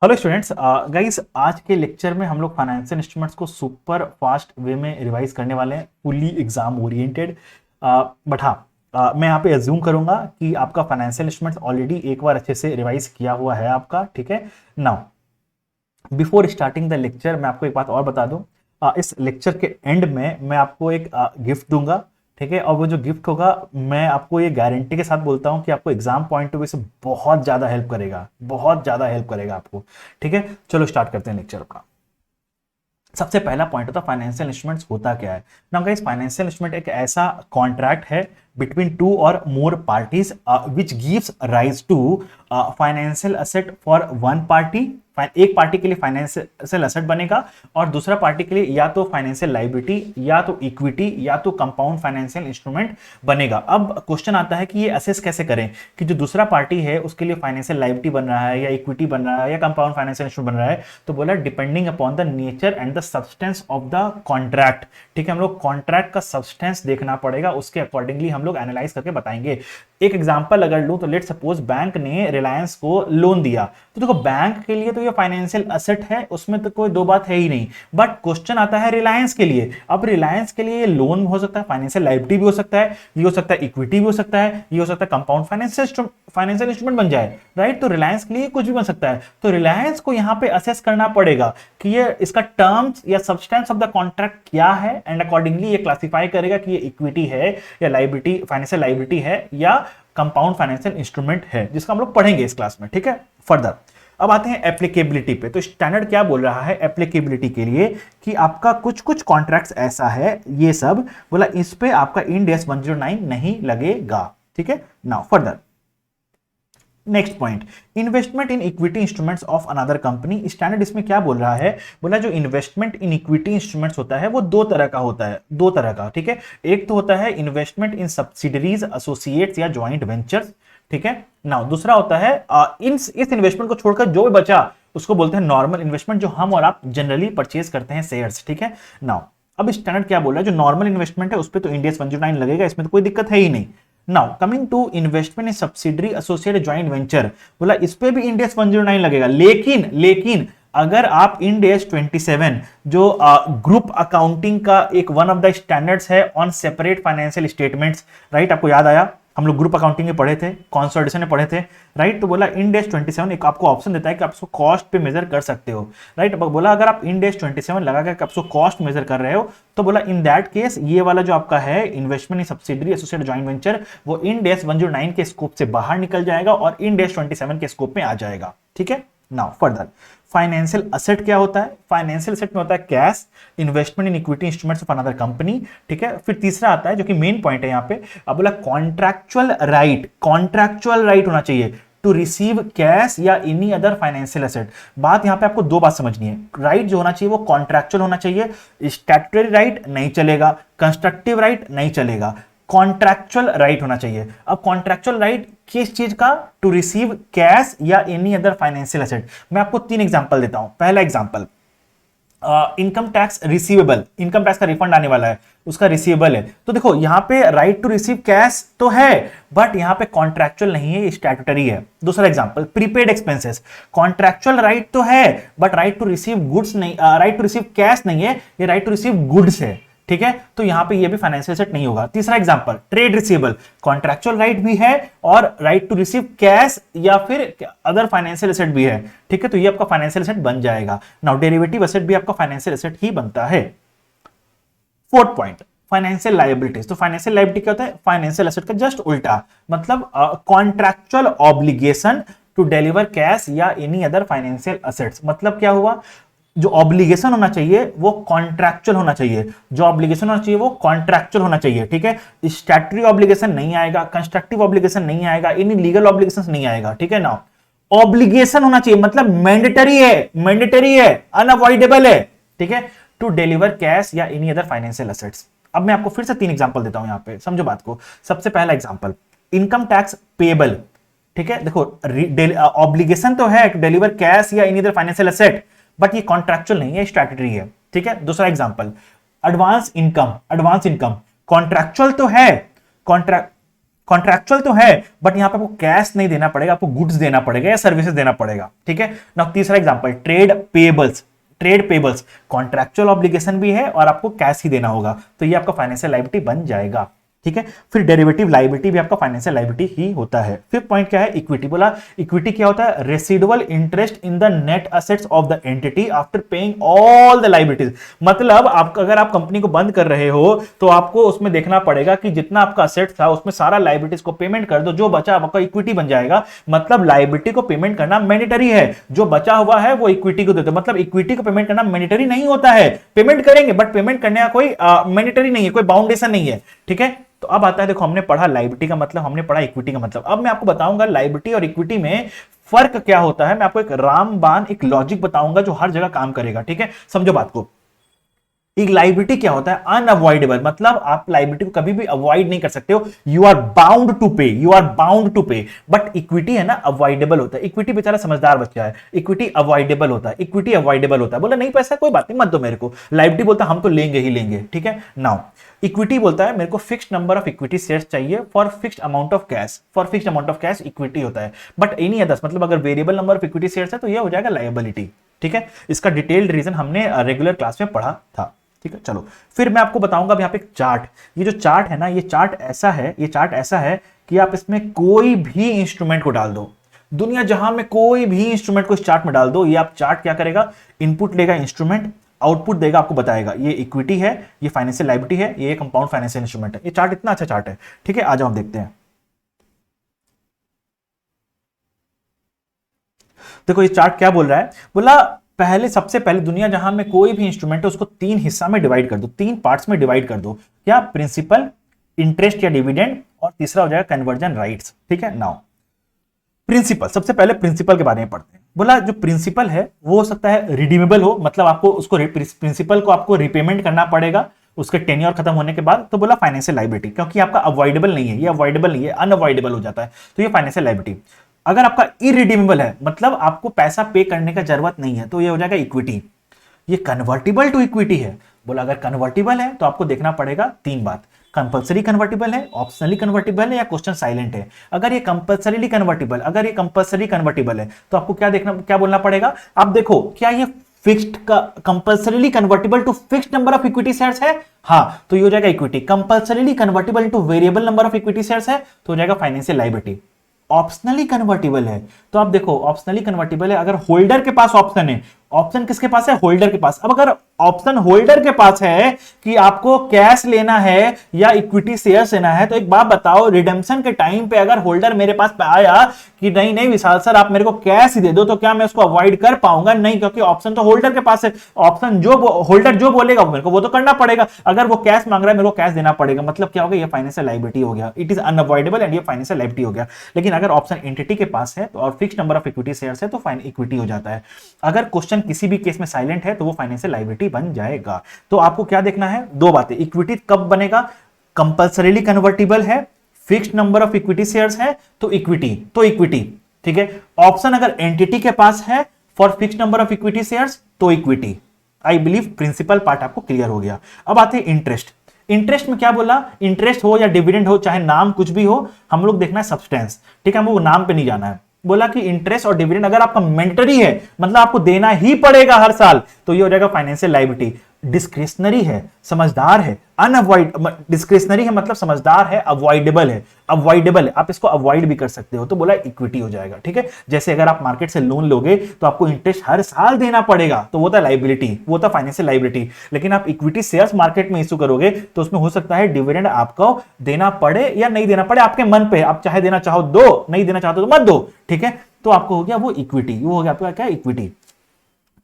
Hello students, guys आज के lecture में हम लोग फाइनेंशियल इंस्ट्रूमेंट्स को सुपर फास्ट वे में रिवाइज करने वाले हैं, फुली एग्जाम ओरिएंटेड। बट हाँ, मैं यहाँ पे एज्यूम करूंगा कि आपका फाइनेंशियल इंस्ट्रूमेंट्स ऑलरेडी एक बार अच्छे से रिवाइज किया हुआ है आपका। ठीक है। Now before starting the lecture मैं आपको एक बात और बता दूं। इस लेक्चर के एंड में मैं आपको एक गिफ्ट दूंगा। ठीक है। और वो जो गिफ्ट होगा, मैं आपको ये गारंटी के साथ बोलता हूं कि आपको एग्जाम पॉइंट ऑफ व्यू से बहुत ज्यादा हेल्प करेगा, बहुत ज्यादा हेल्प करेगा आपको। ठीक है। चलो स्टार्ट करते हैं लेक्चर का। सबसे पहला पॉइंट होता है फाइनेंशियल इंस्ट्रूमेंट्स होता क्या है। नाउ गाइस, फाइनेंशियल इंस्ट्रूमेंट एक ऐसा कॉन्ट्रैक्ट है बिटवीन टू और more parties which gives rise to financial asset for one party. एक पार्टी के लिए फाइनेंशियल असेट बनेगा और दूसरा पार्टी के लिए या तो फाइनेंशियल लाइबिलिटी या तो इक्विटी या तो कंपाउंड फाइनेंशियल इंस्ट्रूमेंट बनेगा। अब क्वेश्चन आता है कि ये असेस कैसे करें कि जो दूसरा पार्टी है उसके लिए फाइनेंशियल लाइबिलिटी बन रहा है या इक्विटी बन रहा है या कंपाउंड फाइनेंशियल इंस्ट्रूमेंट बन रहा है। तो बोला depending upon the nature and the substance of the contract. ठीक है। हम लोग कॉन्ट्रैक्ट का सब्सटेंस देखना पड़ेगा, उसके अकॉर्डिंगली हम लोग एनालाइज करके बताएंगे। एक एग्जांपल अगर लूं तो लेट सपोज बैंक ने रिलायंस को लोन दिया, तो देखो बैंक के लिए तो ये फाइनेंशियल असेट है, उसमें तो कोई दो बात है ही नहीं। बट क्वेश्चन आता है रिलायंस के लिए। अब रिलायंस के लिए लोन हो सकता है, फाइनेंशियल लायबिलिटी भी हो सकता है, ये हो सकता है इक्विटी भी हो सकता है, ये हो सकता है कंपाउंड फाइनेंशियल इंस्ट्रूमेंट बन जाए। राइट। तो रिलायंस के लिए कुछ भी बन सकता है। तो रिलायंस को यहां पे असेस करना पड़ेगा कि ये इसका टर्म्स या सब्सटेंस ऑफ द कॉन्ट्रैक्ट क्या है, एंड अकॉर्डिंगली ये क्लासिफाई करेगा कि ये इक्विटी है या लाइबिलिटी, फाइनेंशियल लाइबिलिटी है या कंपाउंड फाइनेंशियल इंस्ट्रूमेंट है, जिसका हम लोग पढ़ेंगे इस क्लास में। ठीक है। फर्दर अब आते हैं एप्लीकेबिलिटी पे। तो स्टैंडर्ड क्या बोल रहा है एप्लीकेबिलिटी के लिए कि आपका कुछ कुछ कॉन्ट्रैक्ट्स ऐसा है, ये सब बोला इस पे आपका इंड एस 109 नहीं लगेगा। ठीक है। Now further next point, investment in equity instruments of another company. Standard इसमें क्या बोल रहा है, बोला जो इन्वेस्टमेंट इन इक्विटी इंस्ट्रूमेंट्स होता है वो दो तरह का होता है, दो तरह का। ठीक है। एक तो होता है इन्वेस्टमेंट इन सब्सिडरीज, एसोसिएट्स या ज्वाइंट वेंचर्स। ठीक है। नाउ दूसरा होता है इस इन्वेस्टमेंट को छोड़कर जो भी बचा उसको बोलते हैं नॉर्मल इन्वेस्टमेंट, जो हम और आप जनरली परचेज करते हैं शेयर्स। ठीक है। नाउ अब स्टैंडर्ड क्या बोल रहा है, जो नॉर्मल इन्वेस्टमेंट है उस पर तो इंड एस 109 लगेगा, इसमें तो कोई दिक्कत है ही नहीं। Now coming to investment in subsidiary, associate, joint venture, बोला इस पे भी इंड एस 109 लगेगा। लेकिन अगर आप इंड एस 27 जो ग्रुप अकाउंटिंग का एक वन ऑफ द स्टैंडर्ड्स है on separate financial statements, right, आपको याद आया हम लोग ग्रुप अकाउंटिंग में पढ़े थे, कंसोलिडेशन में पढ़े थे। राइट। तो बोला इंड एस 27 एक आपको ऑप्शन देता है कि आप उसको कॉस्ट पे मेजर कर सकते हो। राइट। बोला अगर आप इंड एस 27 लगा कर आप उसको कॉस्ट मेजर कर रहे हो, तो बोला इन दैट केस ये वाला जो आपका है investment in subsidiary, associate, joint venture, वो इंड एस 109 के स्कोप से बाहर निकल जाएगा और इंड एस 27 के स्कोप में आ जाएगा। ठीक है। नाउ फर्दर फाइनेंशियल असेट क्या होता है, फाइनेंशियल असेट में होता है cash, investment in equity instruments of another company. ठीक है। फिर तीसरा आता है जो कि मेन पॉइंट है यहाँ पे, अब बोला कॉन्ट्रैक्चुअल राइट, कॉन्ट्रैक्चुअल राइट होना चाहिए टू रिसीव कैश या एनी अदर फाइनेंशियल असेट। बात यहां पे आपको दो बात समझनी है, राइट जो होना चाहिए वो कॉन्ट्रैक्चुअल होना चाहिए, स्टैट्यूटरी राइट नहीं चलेगा, कंस्ट्रक्टिव राइट नहीं चलेगा, कॉन्ट्रैक्चुअल राइट होना चाहिए। अब कॉन्ट्रैक्चुअल राइट किस चीज का, टू रिसीव कैश या एनी अदर फाइनेंशियल असेट। मैं आपको तीन एग्जांपल देता हूं। पहला example, income tax receivable, income tax का रिफंड आने वाला है, उसका रिसीवेबल है। तो देखो यहां पे राइट टू रिसीव कैश तो है, बट यहां पे कॉन्ट्रैक्चुअल नहीं है, स्टैट्यूटरी है। दूसरा example, prepaid expenses, contractual right तो है but right to receive goods नहीं, राइट टू रिसीव कैश नहीं है, ये राइट टू रिसीव गुड्स है। ठीक है। तो यहां पे ये भी फाइनेंशियल असेट नहीं होगा। तीसरा example, trade receivable, contractual right भी है और राइट टू रिसीव कैश या फिर अदर फाइनेंशियल असेट भी है। ठीक है। तो ये आपका फाइनेंशियल असेट बन जाएगा। नाउ डेरिवेटिव असेट भी आपका फाइनेंशियल असेट ही बनता है। Fourth point, financial liabilities. तो फाइनेंशियल लायबिलिटी क्या होता है, फाइनेंशियल असेट का जस्ट उल्टा, मतलब contractual obligation to deliver cash या एनी अदर फाइनेंशियल असेट्स। मतलब क्या हुआ, जो ऑब्लिगेशन होना चाहिए वो कॉन्ट्रैक्चुअल होना चाहिए, जो ऑब्लिगेशन होना चाहिए वो कॉन्ट्रैक्चुअल होना चाहिए। ठीक है। स्टैट्यूटरी ऑब्लिगेशन नहीं आएगा, कंस्ट्रक्टिव ऑब्लिगेशन नहीं आएगा, एनी लीगल ऑब्लिगेशन नहीं आएगा। ठीक है ना। ऑब्लिगेशन होना चाहिए मतलब मैंडेटरी है, मैंडेटरी है, अनअवॉइडेबल है। ठीक है। टू डिलीवर कैश या एनी अदर फाइनेंशियल असेट्स। अब मैं आपको फिर से तीन एग्जांपल देता हूं, यहां पे समझो बात को। सबसे पहला एग्जांपल, इनकम टैक्स पेबल। ठीक है। देखो ऑब्लिगेशन तो है टू डिलीवर कैश या any other financial asset, but ये कॉन्ट्रैक्चुअल नहीं है, स्टैट्यूटरी है। ठीक है। दूसरा example, advance income, advance income contractual तो है, कॉन्ट्रैक्ट कॉन्ट्रैक्चुअल तो है बट यहां पे आपको कैश नहीं देना पड़ेगा, आपको गुड्स देना पड़ेगा या सर्विसेज देना पड़ेगा, ठीक है ना। तीसरा example trade payables, trade payables contractual obligation भी है और आपको कैश ही देना होगा, तो ये आपका फाइनेंशियल लायबिलिटी बन जाएगा, ठीक है। फिर डेरिवेटिव लायबिलिटी भी आपका फाइनेंशियल लायबिलिटी ही होता है। फिफ्थ पॉइंट क्या है, इक्विटी। बोला इक्विटी क्या होता है, residual interest in the net assets of the entity after paying all the liabilities. मतलब आप अगर आप कंपनी को बंद कर रहे हो तो आपको उसमें देखना पड़ेगा कि जितना आपका असेट था उसमें सारा लायबिलिटीज को पेमेंट कर दो, जो बचा आपका इक्विटी बन जाएगा। मतलब लायबिलिटी को पेमेंट करना मैंडेटरी है, जो बचा हुआ है वो इक्विटी को दे दो। मतलब इक्विटी को पेमेंट करना मैंडेटरी नहीं होता है, पेमेंट करेंगे बट पेमेंट करने का कोई मैंडेटरी नहीं है, कोई बाउंडेशन नहीं है, ठीक है। तो अब आता है, देखो हमने पढ़ा लायबिलिटी का मतलब, हमने पढ़ा इक्विटी का मतलब। अब मैं आपको बताऊंगा लायबिलिटी और इक्विटी में फर्क क्या होता है। मैं आपको एक रामबाण एक लॉजिक बताऊंगा जो हर जगह काम करेगा, ठीक है। समझो बात को। एक लायबिलिटी क्या होता है, अनअवॉइडेबल, मतलब आप लायबिलिटी को कभी भी अवॉइड नहीं कर सकते हो, यू आर बाउंड टू पे, यू आर बाउंड टू पे। बट इक्विटी है ना अवॉइडेबल होता है। इक्विटी बेचारा समझदार बच्चा है, इक्विटी अवॉइडेबल होता है, इक्विटी अवॉइडेबल होता है। बोला नहीं पैसा कोई बात नहीं मत दो मेरे को, लायबिलिटी बोलता है हम तो लेंगे ही लेंगे, ठीक है। नाउ इक्विटी बोलता है मेरे को fixed number of equity shares चाहिए for fixed amount of cash, for fixed amount of cash equity होता है। बट एनी अदर्स, मतलब अगर variable number of equity shares है तो ये हो जाएगा लायबिलिटी, ठीक है। इसका डिटेल्ड रीजन हमने रेगुलर क्लास में पढ़ा था, ठीक है। चलो फिर मैं आपको बताऊंगा अब यहाँ पे एक चार्ट। ये जो चार्ट है ना, ये चार्ट ऐसा है, ये चार्ट ऐसा है कि आप इसमें कोई भी इंस्ट्रूमेंट को डाल दो, दुनिया जहां में कोई भी इंस्ट्रूमेंट को इस चार्ट में डाल दो, ये आप चार्ट क्या करेगा, इनपुट लेगा इंस्ट्रूमेंट, आउटपुट देगा आपको बताएगा ये इक्विटी है, ये फाइनेंशियल लायबिलिटी है, ये कंपाउंड फाइनेंशियल इंस्ट्रूमेंट है। ये चार्ट इतना अच्छा चार्ट है, ठीक है। आ जाओ हम देखते हैं। देखो ये चार्ट क्या बोल रहा है, बोला पहले सबसे पहले दुनिया जहां में कोई भी इंस्ट्रूमेंट है उसको तीन हिस्सा में डिवाइड कर दो, तीन पार्ट्स में डिवाइड कर दो। क्या, प्रिंसिपल, इंटरेस्ट या डिविडेंड, और तीसरा हो जाएगा कन्वर्जन राइट्स, ठीक है। नाउ प्रिंसिपल, सबसे पहले प्रिंसिपल के बारे में पढ़ते हैं। बोला जो प्रिंसिपल है वो हो सकता है रिडीमेबल हो, मतलब आपको उसको प्रिंसिपल को आपको रिपेमेंट करना पड़ेगा उसके टेन्योर खत्म होने के बाद। तो बोला फाइनेंशियल लायबिलिटी, क्योंकि आपका अवॉइडेबल नहीं है, ये अवॉइडेबल नहीं है, अनअवॉइडेबल हो जाता है, तो ये फाइनेंशियल लायबिलिटी। अगर आपका इरिडीमेबल है, मतलब आपको पैसा पे करने का जरूरत नहीं है, तो ये हो जाएगा इक्विटी। ये कन्वर्टिबल टू इक्विटी है। बोला अगर कन्वर्टिबल है तो आपको देखना पड़ेगा तीन बात, कंपल्सरी कन्वर्टिबल है, ऑप्शनली कन्वर्टिबल है या क्वेश्चन साइलेंट है। अगर ये कंपल्सरीली कन्वर्टिबल, अगर ये कंपल्सरी कन्वर्टिबल है तो आपको क्या देखना, क्या बोलना पड़ेगा। आप देखो क्या ये फिक्स्ड का compulsorily convertible to fixed number of equity shares है, हाँ तो ये हो जाएगा equity. Compulsorily convertible to variable number of equity shares है तो हो जाएगा फाइनेंशियल लायबिलिटी। ऑप्शनली कन्वर्टिबल है तो आप देखो ऑप्शनली कन्वर्टिबल है अगर होल्डर के पास ऑप्शन है, ऑप्शन किसके पास है, होल्डर के पास। अब अगर ऑप्शन होल्डर के पास है कि आपको कैश लेना है या इक्विटी शेयर्स लेना है, तो एक बात बताओ, रिडेम्पशन के टाइम पे अगर होल्डर मेरे पास आया कि नहीं नहीं विशाल सर आप मेरे को कैश ही दे दो, तो क्या मैं उसको अवॉइड कर पाऊंगा? नहीं, क्योंकि ऑप्शन तो होल्डर के पास है। ऑप्शन जो होल्डर जो बोलेगा मेरे को वो तो करना पड़ेगा। अगर वो कैश मांग रहा है मेरे को कैश देना पड़ेगा, मतलब क्या हो गया, ये फाइनेंशियल लायबिलिटी हो गया, इट इज अनअवॉइडेबल एंड ये फाइनेंशियल लायबिलिटी हो गया। लेकिन अगर ऑप्शन एंटिटी के पास है तो और fixed number of equity shares है तो फाइन इक्विटी हो जाता है। अगर क्वेश्चन किसी भी केस में साइलेंट है तो वो फाइनेंशियल लायबिलिटी बन जाएगा। तो आपको क्या देखना है, दो बातें, इक्विटी कब बनेगा, कंपल्सरीली कन्वर्टिबल है, fixed number of equity shares है तो इक्विटी, तो इक्विटी, ठीक है। ऑप्शन अगर एंटिटी के पास है for fixed number of equity shares तो equity. I believe principle part आपको क्लियर हो गया। अब आते हैं इंटरेस्ट। इंटरेस्ट में क्या बोला, इंटरेस्ट हो या डिविडेंड हो, चाहे नाम कुछ भी हो, हम लोग देखना है सब्सटेंस, ठीक है, हमको नाम पे नहीं जाना है। बोला कि इंटरेस्ट और डिविडेंड अगर आपका मैंडेटरी है, मतलब आपको देना ही पड़ेगा हर साल, तो ये हो जाएगा फाइनेंशियल लायबिलिटी। डिस्क्रिशनरी है, समझदार है, अनअवॉइड, डिस्क्रिशनरी है मतलब समझदार है, अवॉइडेबल है, अवॉइडेबल है, आप इसको अवॉइड भी कर सकते हो, तो बोला इक्विटी हो जाएगा, ठीक है। जैसे अगर आप मार्केट से लोन लोगे तो आपको इंटरेस्ट हर साल देना पड़ेगा, तो वो था लायबिलिटी, वो था फाइनेंशियल लायबिलिटी। लेकिन आप इक्विटी शेयर्स मार्केट में इशू करोगे तो उसमें हो सकता है डिविडेंड आपको देना पड़े या नहीं देना पड़े, आपके मन पे, आप चाहे देना चाहो दो, नहीं देना चाहते तो मत दो, ठीक है। तो आपको हो गया वो इक्विटी, वो हो गया आपका क्या, इक्विटी।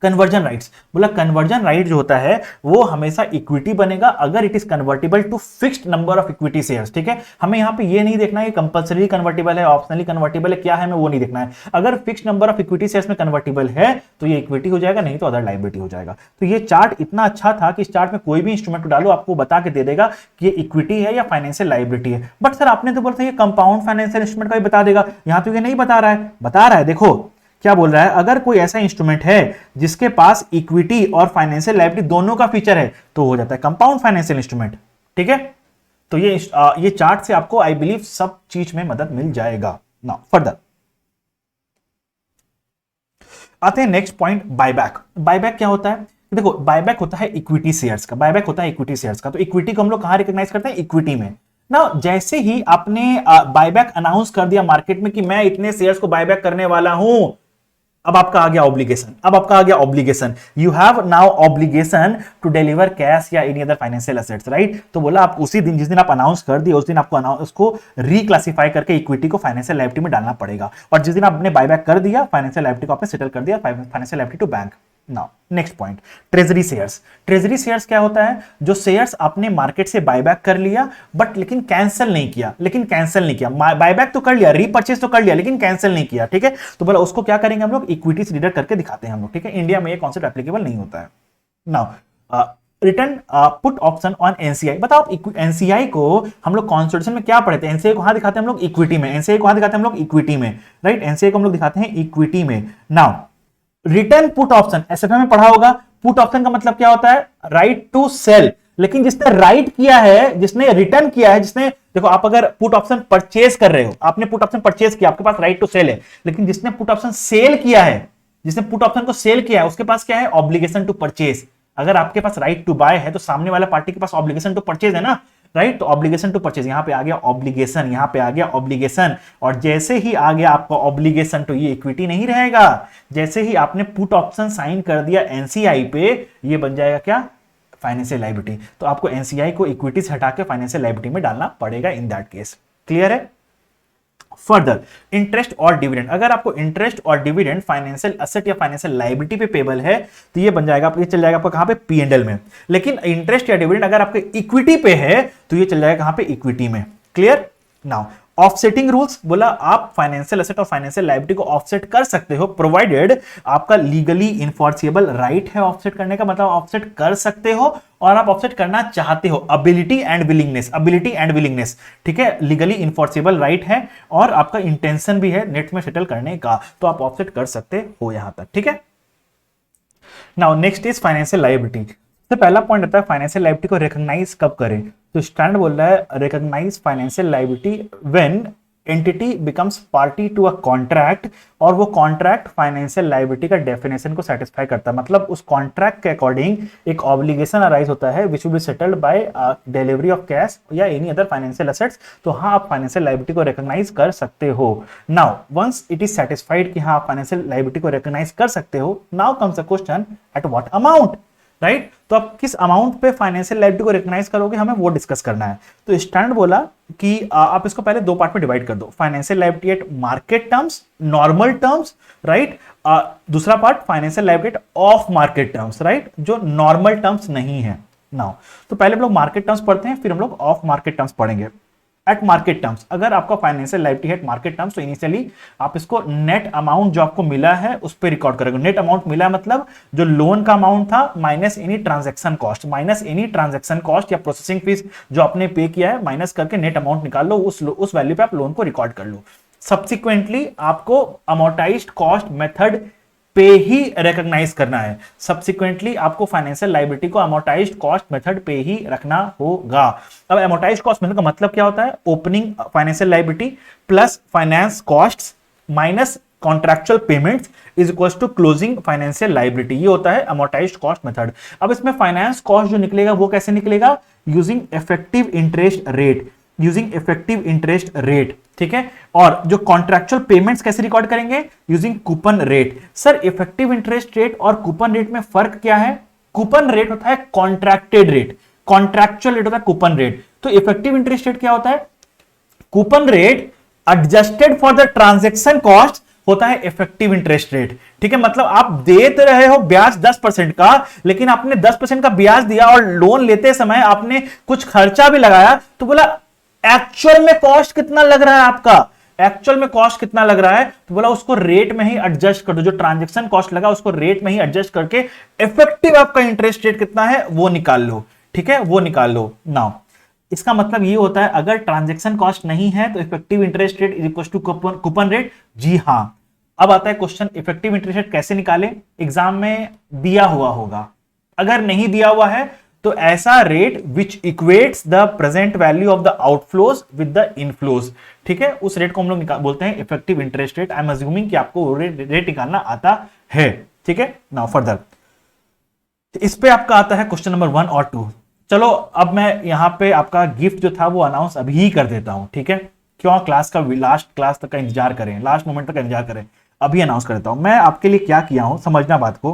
कन्वर्जन राइट्स, बोला कन्वर्जन राइट जो होता है वो हमेशा इक्विटी बनेगा अगर it is convertible to fixed number of equity shares, ठीक है। हमें यहां पे ये नहीं देखना है कंपल्सरी कन्वर्टिबल है, ऑप्शनली कन्वर्टिबल है, क्या है हमें वो नहीं देखना है। अगर fixed number of equity shares में कन्वर्टिबल है तो ये इक्विटी हो जाएगा, नहीं तो अदर लायबिलिटी हो जाएगा। तो ये चार्ट इतना अच्छा था कि इस चार्ट में कोई भी इंस्ट्रूमेंट डालो आपको बता के दे देगा कि ये इक्विटी है या फाइनेंशियल लायबिलिटी है। बट सर आपने तो बोला था ये कंपाउंड फाइनेंशियल इंस्ट्रूमेंट का भी बता देगा, यहां तो ये नहीं बता रहा है। बता रहा है, देखो क्या बोल रहा है, अगर कोई ऐसा इंस्ट्रूमेंट है जिसके पास इक्विटी और फाइनेंशियल लायबिलिटी दोनों का फीचर है तो हो जाता है कंपाउंड फाइनेंशियल इंस्ट्रूमेंट, ठीक है। तो ये चार्ट से आपको आई बिलीव सब चीज में मदद मिल जाएगा। नाउ फर्दर आते हैं नेक्स्ट पॉइंट, बायबैक। बायबैक क्या होता है? देखो बायबैक होता है इक्विटी शेयर्स का, बायबैक होता है इक्विटी शेयर्स का। तो इक्विटी को हम लोग कहां रिकॉग्नाइज करते हैं? इक्विटी में ना। जैसे ही आपने बायबैक अनाउंस कर दिया मार्केट में कि मैं इतने शेयर्स को बायबैक करने वाला हूं, अब आपका आ गया ऑब्लिगेशन, अब आपका आ गया obligation. You have now obligation to deliver cash या any other financial assets, right. तो बोला आप उसी दिन, जिस दिन आप अनाउंस कर दिए उस दिन आपको उसको रिक्लासिफाई करके इक्विटी को फाइनेंशियल लायबिलिटी में डालना पड़ेगा। और जिस दिन आपने बायबैक कर दिया, फाइनेंशियल लायबिलिटी को आपने सेटल कर दिया, financial liability to bank. Now next point, treasury shares. Treasury shares क्या होता है? जो शेयर्स आपने मार्केट से बायबैक कर लिया बट लेकिन कैंसिल नहीं किया, बायबैक तो कर लिया, रीपर्चेस तो कर लिया, लेकिन कैंसिल नहीं किया, ठीक है। तो बोला उसको क्या करेंगे हम लोग? इक्विटी से डिडक्ट करके दिखाते हैं हम लोग, ठीक है। इंडिया में ये कॉन्सेप्ट एप्लीकेबल नहीं होता है। Now return put option on NCI. बताओ एनसीआई को हम लोग कॉन्स्टिट्यूशन में क्या पढ़ते हैं? एनसीआई को कहां दिखाते हैं हम लोग? इक्विटी में। एनसीआई को कहां दिखाते हैं हम लोग? इक्विटी में, राइट। एनसीआई को हम लोग दिखाते हैं इक्विटी में। Now return put option SFA में पढ़ा होगा। पुट ऑप्शन का मतलब क्या होता है? Right to sell. लेकिन जिसने राइट किया है, जिसने रिटर्न किया है, जिसने, देखो आप अगर पुट ऑप्शन परचेज कर रहे हो, आपने पुट ऑप्शन परचेज किया, आपके पास राइट टू सेल है। लेकिन जिसने पुट ऑप्शन सेल किया है, जिसने पुट ऑप्शन को सेल किया है, उसके पास क्या है? Obligation to purchase. अगर आपके पास राइट टू बाय है तो सामने वाला पार्टी के पास ऑब्लिगेशन टू परचेज है ना, राइट। तो ऑब्लिगेशन टू परचेज, यहां पे आ गया ऑब्लिगेशन, यहां पे आ गया ऑब्लिगेशन। और जैसे ही आ गया आपका ऑब्लिगेशन तो ये इक्विटी नहीं रहेगा। जैसे ही आपने पुट ऑप्शन साइन कर दिया एनसीआई पे, ये बन जाएगा क्या? Financial liability. तो आपको एनसीआई को इक्विटी से हटा के फाइनेंशियल लायबिलिटी में डालना पड़ेगा इन दैट केस। क्लियर है? फर्दर इंटरेस्ट और डिविडेंड। अगर आपको इंटरेस्ट और डिविडेंड फाइनेंशियल एसेट या फाइनेंशियल लायबिलिटी पे पेबल है तो ये बन जाएगा, ये चल जाएगा आपका कहां पे? पी&एल में। लेकिन इंटरेस्ट या डिविडेंड अगर आपके इक्विटी पे है तो ये चल जाएगा कहां पे? इक्विटी में। क्लियर? नाउ ऑफसेटिंग रूल्स, बोला आप फाइनेंशियल एसेट और फाइनेंशियल लायबिलिटी को ऑफसेट कर सकते हो प्रोवाइडेड आपका लीगली इन्फोर्सेबल राइट है ऑफसेट करने का। मतलब ऑफसेट कर सकते हो और आप ऑफसेट करना चाहते हो। अबिलिटी एंड विलिंगनेस, ठीक है। लीगली इन्फोर्सेबल राइट है और आपका इंटेंशन भी है नेट में सेटल करने का, तो आप ऑफसेट कर सकते हो यहां तक, ठीक है। Now next is financial liability. तो पहला पॉइंट आता है फाइनेंशियल लायबिलिटी को रिकॉग्नाइज कब करें। तो स्टैंडर्ड बोल रहा है recognise financial liability when entity becomes party to a contract और वो कॉन्ट्रैक्ट फाइनेंशियल लायबिलिटी का डेफिनेशन को सेटिस्फाई करता है। मतलब उस कॉन्ट्रैक्ट के अकॉर्डिंग एक ऑब्लिगेशन अराइज होता है which will be settled bye delivery of cash या एनी अदर फाइनेंशियल एसेट्स। तो हाँ, आप फाइनेंशियल लायबिलिटी को रिकॉग्नाइज कर सकते हो। Now once it is satisfied कि हाँ आप फाइनेंशियल लायबिलिटी को रिकॉग्नाइज कर सकते हो, now comes the question at what amount, right. तो आप किस अमाउंट पे फाइनेंशियल लायबिलिटी को रिकॉग्नाइज करोगे, हमें वो डिस्कस करना है। तो स्टैंडर्ड बोला कि आप इसको पहले दो पार्ट में डिवाइड कर दो, financial liability at market terms, normal terms, right. दूसरा part financial liability of market terms, right, जो नॉर्मल टर्म्स नहीं है। नाउ तो पहले हम लोग मार्केट टर्म्स पढ़ते हैं, फिर हम लोग ऑफ मार्केट टर्म्स पढ़ेंगे। एट मार्केट टर्म्स, अगर आपका फाइनेंशियल लायबिलिटी है एट मार्केट टर्म्स तो इनिशियली आप इसको नेट अमाउंट जो आपको मिला है उस पर रिकॉर्ड करेंगे। नेट अमाउंट मिला मतलब जो लोन का अमाउंट था माइनस एनी ट्रांजैक्शन कॉस्ट या प्रोसेसिंग फीस जो आपने पे किया है माइनस करके नेट अमाउंट निकाल लो, उस वैल्यू पे आप लोन को रिकॉर्ड कर लो। सब्सिक्वेंटली आपको अमोर्टाइज्ड कॉस्ट मेथड पे ही रिकॉग्नाइज करना है। सब्सिक्वेंटली आपको फाइनेंशियल लायबिलिटी को अमोर्टाइज्ड कॉस्ट मेथड पे ही रखना होगा। अब अमोर्टाइज्ड कॉस्ट मेथड का मतलब क्या होता है? Opening financial liability plus finance costs minus contractual payments is equals to closing financial liability. ये होता है अमोर्टाइज्ड कॉस्ट मेथड। अब इसमें फाइनेंस कॉस्ट जो निकलेगा वो कैसे निकलेगा? यूजिंग इफेक्टिव इंटरेस्ट रेट, ठीक है। और जो कॉन्ट्रैक्चुअल पेमेंट्स कैसे रिकॉर्ड करेंगे? Using coupon rate. Sir effective interest rate और कूपन रेट में फर्क क्या है? कूपन रेट होता है कॉन्ट्रैक्टेड रेट, कॉन्ट्रैक्चुअल रेट होता है कूपन रेट। तो इफेक्टिव इंटरेस्ट रेट क्या होता है? Coupon rate adjusted for the transaction cost होता है इफेक्टिव इंटरेस्ट रेट, ठीक है। मतलब आप दे तो रहे हो ब्याज 10% का, लेकिन आपने 10% का ब्याज दिया और लोन लेते समय आपने कुछ खर्चा भी लगाया, तो बोला एक्चुअल में कॉस्ट कितना लग रहा है आपका? एक्चुअल में कॉस्ट कितना लग रहा है? तो बोला उसको रेट में ही एडजस्ट कर दो, जो ट्रांजैक्शन कॉस्ट लगा उसको रेट में ही एडजस्ट करके इफेक्टिव आपका इंटरेस्ट रेट कितना है वो निकाल लो, ठीक है, वो निकाल लो। नाउ इसका मतलब ये होता है अगर ट्रांजैक्शन कॉस्ट नहीं है तो effective interest rate is equal to coupon rate. जी हां। अब आता है क्वेश्चन इफेक्टिव इंटरेस्ट रेट कैसे निकाले? एग्जाम में दिया हुआ होगा, अगर नहीं दिया हुआ है तो ऐसा rate which equates the present value of the outflows with the inflows, ठीक है, उस रेट को हम लोग बोलते हैं effective interest rate. I am assuming कि आपको रेट निकालना आता है, ठीक है। नाउ फर्दर इस पे आपका आता है क्वेश्चन नंबर 1 और 2। चलो अब मैं यहां पे आपका गिफ्ट जो था वो अनाउंस अभी ही कर देता हूं, ठीक है, क्यों क्लास का लास्ट क्लास तक का इंतजार करें, लास्ट मोमेंट तक का इंतजार करें, अभी अनाउंस कर देता हूं। मैं आपके लिए क्या किया हूं, समझना बात को।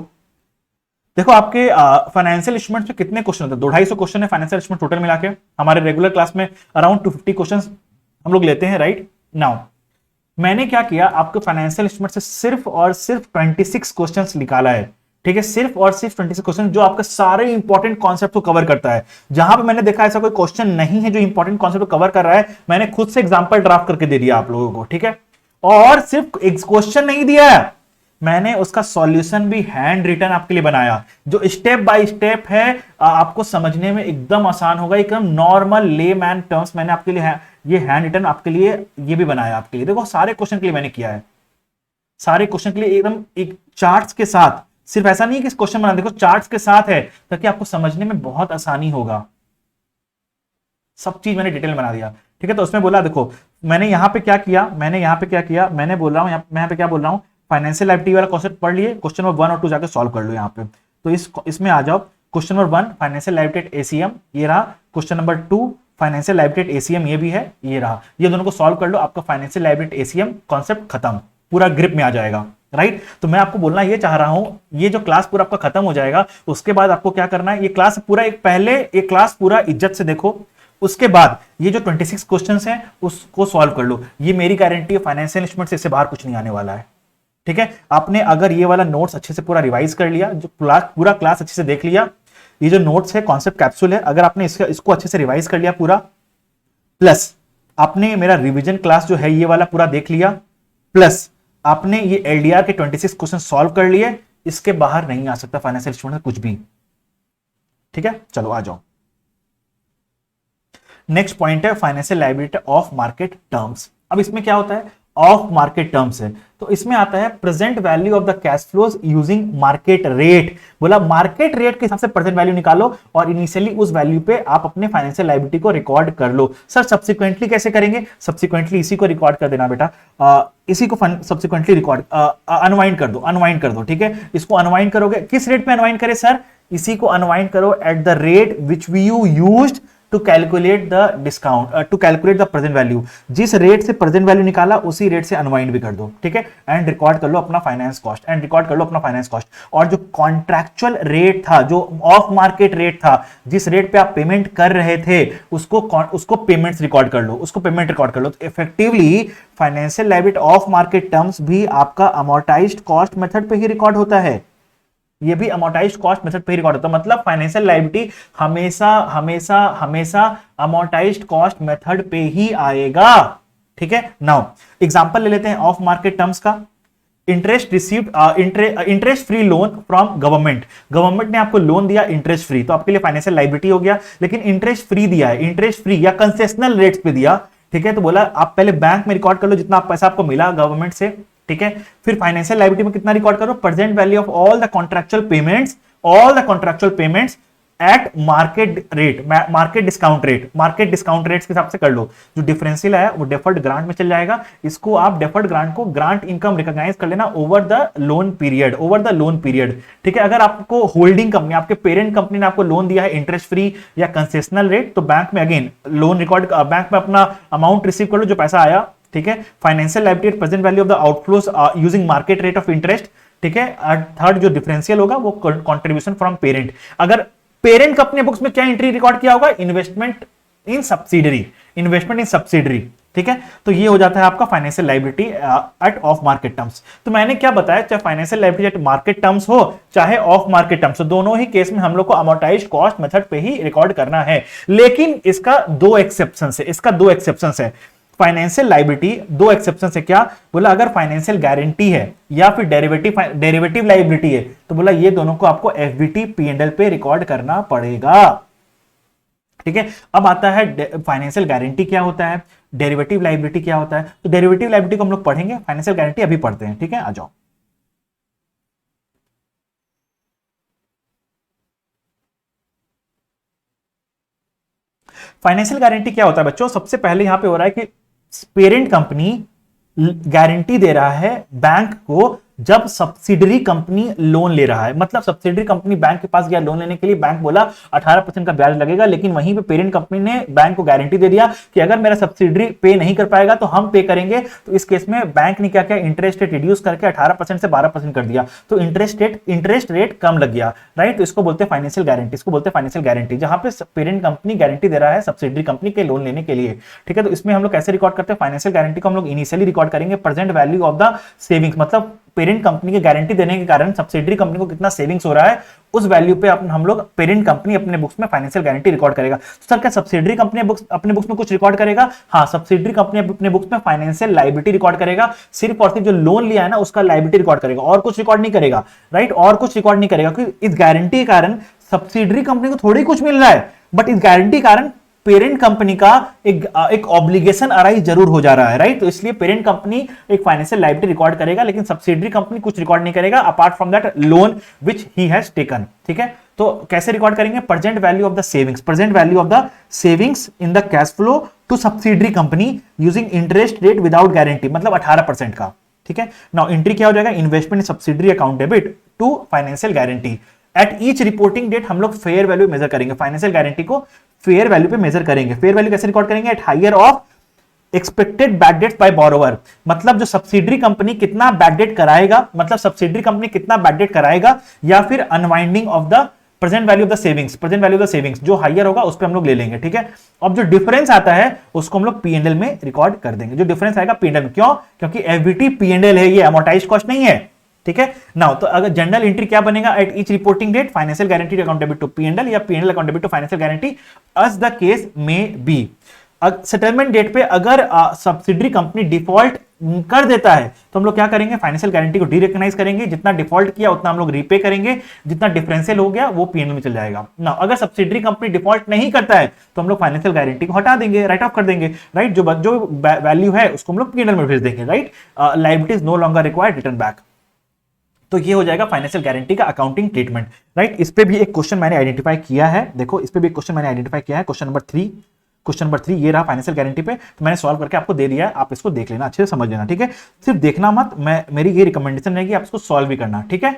देखो आपके फाइनेंशियल इंस्ट्रूमेंट्स में कितने क्वेश्चन होते हैं, 200-250 क्वेश्चन है फाइनेंशियल इंस्ट्रूमेंट टोटल मिला के। हमारे रेगुलर क्लास में अराउंड 250 क्वेश्चन हम लोग लेते हैं, राइट। नाउ मैंने क्या किया, आपके फाइनेंशियल इंस्ट्रूमेंट से सिर्फ और सिर्फ 26 क्वेश्चंस निकाला है, ठीक है, सिर्फ और सिर्फ 26 क्वेश्चन जो आपके सारे इंपॉर्टेंट कॉन्सेप्ट को कवर करता है। जहां पे मैंने देखा ऐसा कोई क्वेश्चन नहीं है जो इंपॉर्टेंट कॉन्सेप्ट को कवर कर रहा है, मैंने खुद से एग्जांपल ड्राफ्ट करके दे दिया आप लोगों को, ठीक है। और सिर्फ एक क्वेश्चन नहीं दिया, मैंने उसका सॉल्यूशन भी हैंड रिटन आपके लिए बनाया, जो स्टेप बाय स्टेप है, आपको समझने में एकदम आसान होगा, एकदम नॉर्मल लेमैन टर्म्स मैंने आपके लिए ये हैंड रिटन आपके लिए ये भी बनाया आपके लिए। देखो सारे क्वेश्चन के लिए मैंने किया है, सारे क्वेश्चन के लिए एकदम एक चार्ट्स के साथ, सिर्फ ऐसा नहीं कि क्वेश्चन बना, देखो चार्ट्स के साथ है ताकि आपको समझने में बहुत आसानी होगा। सब चीज मैंने डिटेल बना दिया, ठीक है। तो उसमें बोला देखो मैंने यहां पे क्या किया, मैंने बोल रहा हूं मैं यहां पे क्या बोल रहा हूं, फाइनेंशियल लायबिलिटी वाला कॉन्सेप्ट पढ़ लिए, क्वेश्चन नंबर 1 और 2 जाकर सॉल्व कर लो यहां पे। तो इसमें आ जाओ, question number 1 financial liability ACM ये रहा, question number 2 financial liability ACM ये भी है, ये रहा, ये दोनों को सॉल्व कर लो, आपका फाइनेंशियल लायबिलिटी एसीएम कॉन्सेप्ट खत्म, पूरा ग्रिप में आ जाएगा, राइट। तो मैं आपको बोलना ये चाह रहा हूं, ये जो क्लास पूरा आपका खत्म हो जाएगा, उसके बाद आपको क्या करना है, ये क्लास पूरा एक क्लास पूरा इज्जत से देखो, उसके बाद ये जो 26 क्वेश्चंस हैं उसको सॉल्व कर लो। ये मेरी गारंटी है, फाइनेंशियल इंस्ट्रूमेंट से इससे बाहर कुछ नहीं आने वाला है, ठीक है। आपने अगर ये वाला नोट्स अच्छे से पूरा रिवाइज कर लिया, जो पूरा क्लास अच्छे से देख लिया, ये जो नोट्स है कॉन्सेप्ट कैप्सूल है, अगर आपने इसको अच्छे से रिवाइज कर लिया पूरा, प्लस आपने मेरा रिवीजन क्लास जो है ये वाला पूरा देख लिया, प्लस आपने ये एलडीआर के 26 क्वेश्चन सॉल्व कर लिए, इसके बाहर नहीं आ सकता फाइनेंशियल इंस्ट्रूमेंट कुछ भी, ठीक है। चलो आ जाओ, नेक्स्ट पॉइंट है financial liability of market terms. अब इसमें क्या होता है, ऑफ मार्केट टर्म्स है, तो इसमें आता है present value of the cash flows using market rate. बोला मार्केट रेट के हिसाब से प्रेजेंट वैल्यू निकालो और इनिशियली उस वैल्यू पे आप अपने फाइनेंशियल लायबिलिटी को रिकॉर्ड कर लो। सर सब्सिक्वेंटली कैसे करेंगे, सब्सिक्वेंटली इसी को रिकॉर्ड कर देना बेटा, इसी को सब्सिक्वेंटली रिकॉर्ड अनवाइंड कर दो, ठीक है। इसको अनवाइंड करोगे, किस रेट पे अनवाइंड करें सर, इसी को अनवाइंड करो at the rate which we you used to calculate the discount, to calculate the present value. जिस रेट से प्रेजेंट वैल्यू निकाला उसी रेट से अनवाइंड भी कर दो, ठीक है। एंड रिकॉर्ड कर लो अपना फाइनेंस कॉस्ट, और जो कॉन्ट्रैक्चुअल रेट था, जो ऑफ मार्केट रेट था, जिस रेट पे आप पेमेंट कर रहे थे, उसको पेमेंट्स रिकॉर्ड कर लो, तो effectively financial liability of market terms भी आपका अमोर्टाइज्ड कॉस्ट मेथड पे ही रिकॉर्ड होता है, ये भी अमोर्टाइज्ड कॉस्ट मेथड पे रिकॉर्ड होता है। मतलब फाइनेंशियल लायबिलिटी हमेशा अमोर्टाइज्ड कॉस्ट मेथड पे ही आएगा, ठीक है। नाउ एग्जांपल ले लेते हैं ऑफ मार्केट टर्म्स का। Interest free loan from government ने आपको लोन दिया इंटरेस्ट फ्री, तो आपके लिए फाइनेंशियल लायबिलिटी हो गया, लेकिन इंटरेस्ट फ्री दिया है, इंटरेस्ट फ्री या कंसेशनल रेट्स पे दिया, ठीक है। तो बोला आप पहले बैंक में रिकॉर्ड कर लो जितना पैसा आपको मिला गवर्नमेंट से, ठीक है। फिर फाइनेंशियल लायबिलिटी में कितना रिकॉर्ड करो, present value of all the contractual payments eight market rate, market discount rates के हिसाब से कर लो। जो डिफरेंशियल है वो डेफर्ड ग्रांट में चल जाएगा, इसको आप डेफर्ड ग्रांट को ग्रांट इनकम रिकॉग्नाइज कर लेना ओवर द लोन पीरियड, ठीक है। अगर आपको होल्डिंग कंपनी, आपके पेरेंट कंपनी ने आपको लोन दिया है इंटरेस्ट फ्री या कंसेशनल रेट, तो बैंक में अगेन लोन रिकॉर्ड, बैंक में अपना अमाउंट रिसीव कर लो जो पैसा आया, ठीक है। Financial liability present value of the outflows using market rate of interest, ठीक है। थर्ड जो डिफरेंशियल होगा वो कंट्रीब्यूशन फ्रॉम पेरेंट। अगर पेरेंट का अपने बुक्स में क्या एंट्री रिकॉर्ड किया होगा, इन्वेस्टमेंट इन सब्सिडरी, ठीक है। तो ये हो जाता है आपका financial liability at of market terms. तो मैंने क्या बताया, चाहे financial liability at market terms हो चाहे ऑफ मार्केट टर्म्स हो, दोनों ही केस में हम लोग को अमोर्टाइज्ड कॉस्ट मेथड पे ही रिकॉर्ड करना है। लेकिन इसका दो एक्सेप्शन है, फाइनेंशियल लायबिलिटी दो एक्सेप्शन है। क्या बोला, अगर फाइनेंशियल गारंटी है या फिर डेरिवेटिव लायबिलिटी है, तो बोला ये दोनों को आपको एफबीटी P&L पे रिकॉर्ड करना पड़ेगा, ठीक है। अब आता है फाइनेंशियल गारंटी क्या होता है, डेरिवेटिव लायबिलिटी क्या होता है। तो डेरिवेटिव लायबिलिटी को हम लोग पढ़ेंगे, फाइनेंशियल गारंटी अभी पढ़ते हैं, ठीक है। आ जाओ, फाइनेंशियल गारंटी क्या होता है बच्चों? सबसे पहले यहां पे हो रहा है कि पेरेंट कंपनी गारंटी दे रहा है बैंक को जब सब्सिडरी कंपनी लोन ले रहा है। मतलब सब्सिडरी कंपनी बैंक के पास गया लोन लेने के लिए, बैंक बोला 18% का ब्याज लगेगा, लेकिन वहीं पे पेरेंट कंपनी ने बैंक को गारंटी दे दिया कि अगर मेरा सब्सिडरी पे नहीं कर पाएगा तो हम पे करेंगे। तो इस केस में बैंक ने क्या किया, इंटरेस्ट रेट रिड्यूस करके 18% से 12% कर दिया, तो इंटरेस्ट रेट कम लग गया, राइट। तो इसको बोलते हैं फाइनेंशियल गारंटी, इसको बोलते हैं फाइनेंशियल गारंटी, जहां पे पेरेंट कंपनी गारंटी दे रहा है सब्सिडरी कंपनी के लोन लेने के लिए, ठीक है। तो इसमें हम लोग कैसे रिकॉर्ड करते हैं फाइनेंशियल गारंटी को? हम लोग इनिशियली रिकॉर्ड करेंगे present value of the savings, मतलब पेरेंट कंपनी की गारंटी देने के कारण सब्सिडरी कंपनी को कितना सेविंग्स हो रहा है, उस वैल्यू पे हम लोग पेरेंट कंपनी अपने बुक्स में फाइनेंशियल गारंटी रिकॉर्ड करेगा। तो सर क्या सब्सिडरी कंपनी अपने बुक्स में कुछ रिकॉर्ड करेगा? हाँ, सब्सिडरी कंपनी अपने बुक्स में फाइनेंशियल लायबिलिटी रिकॉर्ड करेगा, सिर्फ और सिर्फ जो लोन लिया है ना उसका लायबिलिटी रिकॉर्ड करेगा, और कुछ रिकॉर्ड नहीं करेगा, राइट। और कुछ रिकॉर्ड नहीं करेगा क्योंकि इस गारंटी के कारण सब्सिडरी कंपनी को थोड़ी कुछ मिल रहा है, बट इस गारंटी के कारण पेरेंट कंपनी का एक ऑब्लिगेशन अराइज जरूर हो जा रहा है, राइट। तो इसलिए पेरेंट कंपनी एक फाइनेंशियल लायबिलिटी रिकॉर्ड करेगा, लेकिन सब्सिडरी कंपनी कुछ रिकॉर्ड नहीं करेगा apart from that loan which he has taken, ठीक है। तो कैसे रिकॉर्ड करेंगे? Present value of the savings, present value of the savings in the cash flow to subsidiary company using interest rate without guarantee, मतलब 18% का, ठीक है। Now entry क्या हो जाएगा? Investment in subsidiary account debit to financial guarantee. At each reporting date हम लोग fair value measure करेंगे, फाइनेंशियल गारंटी को फेयर वैल्यू पे मेजर करेंगे। फेयर वैल्यू कैसे रिकॉर्ड करेंगे? At higher of expected bad debt by borrower, मतलब जो सब्सिडरी कंपनी कितना बैड डेट कराएगा, मतलब सब्सिडरी कंपनी कितना बैड डेट कराएगा, या फिर unwinding of the present value of the savings, present value of the savings जो हायर होगा उस पर हम लोग ले लेंगे, ठीक है। अब जो डिफरेंस आता है उसको हम लोग पीएनएल में रिकॉर्ड कर देंगे, जो डिफरेंस आएगा पीएनएल में। क्यों? क्योंकि एफबीटी पीएनएल है, ये अमोर्टाइज्ड कॉस्ट नहीं है, ठीक है। नाउ तो अगर जनरल एंट्री क्या बनेगा? At each reporting date financial guarantee account debit to PNL या PNL account debit to financial guarantee as the case may be. Settlement date पे अगर सब्सिडरी कंपनी डिफॉल्ट कर देता है तो हम लोग क्या करेंगे? फाइनेंशियल गारंटी को डी रिकॉग्नाइज करेंगे, जितना डिफॉल्ट किया उतना हम लोग रीपे करेंगे, जितना डिफरेंशियल हो गया वो पीएनएल में चल जाएगा ना। अगर सब्सिडरी कंपनी डिफॉल्ट नहीं करता है तो हम लोग फाइनेंशियल गारंटी को हटा देंगे, राइट ऑफ कर देंगे, राइट। जो वैल्यू है उसको हम लोग पीएनएल में भेज देंगे, right. Liabilities no longer required return back. तो ये हो जाएगा फाइनेंशियल गारंटी का अकाउंटिंग ट्रीटमेंट, राइट। इस पे भी एक क्वेश्चन मैंने आइडेंटिफाई किया है, देखो इस पे भी एक क्वेश्चन मैंने आइडेंटिफाई किया है, क्वेश्चन नंबर 3 ये रहा फाइनेंशियल गारंटी पे, तो मैंने सॉल्व करके आपको दे दिया है, आप इसको देख लेना, अच्छे से समझ लेना, ठीक है। सिर्फ देखना मत, मेरी ये रिकमेंडेशन रहेगी आप इसको सॉल्व भी करना, ठीक है।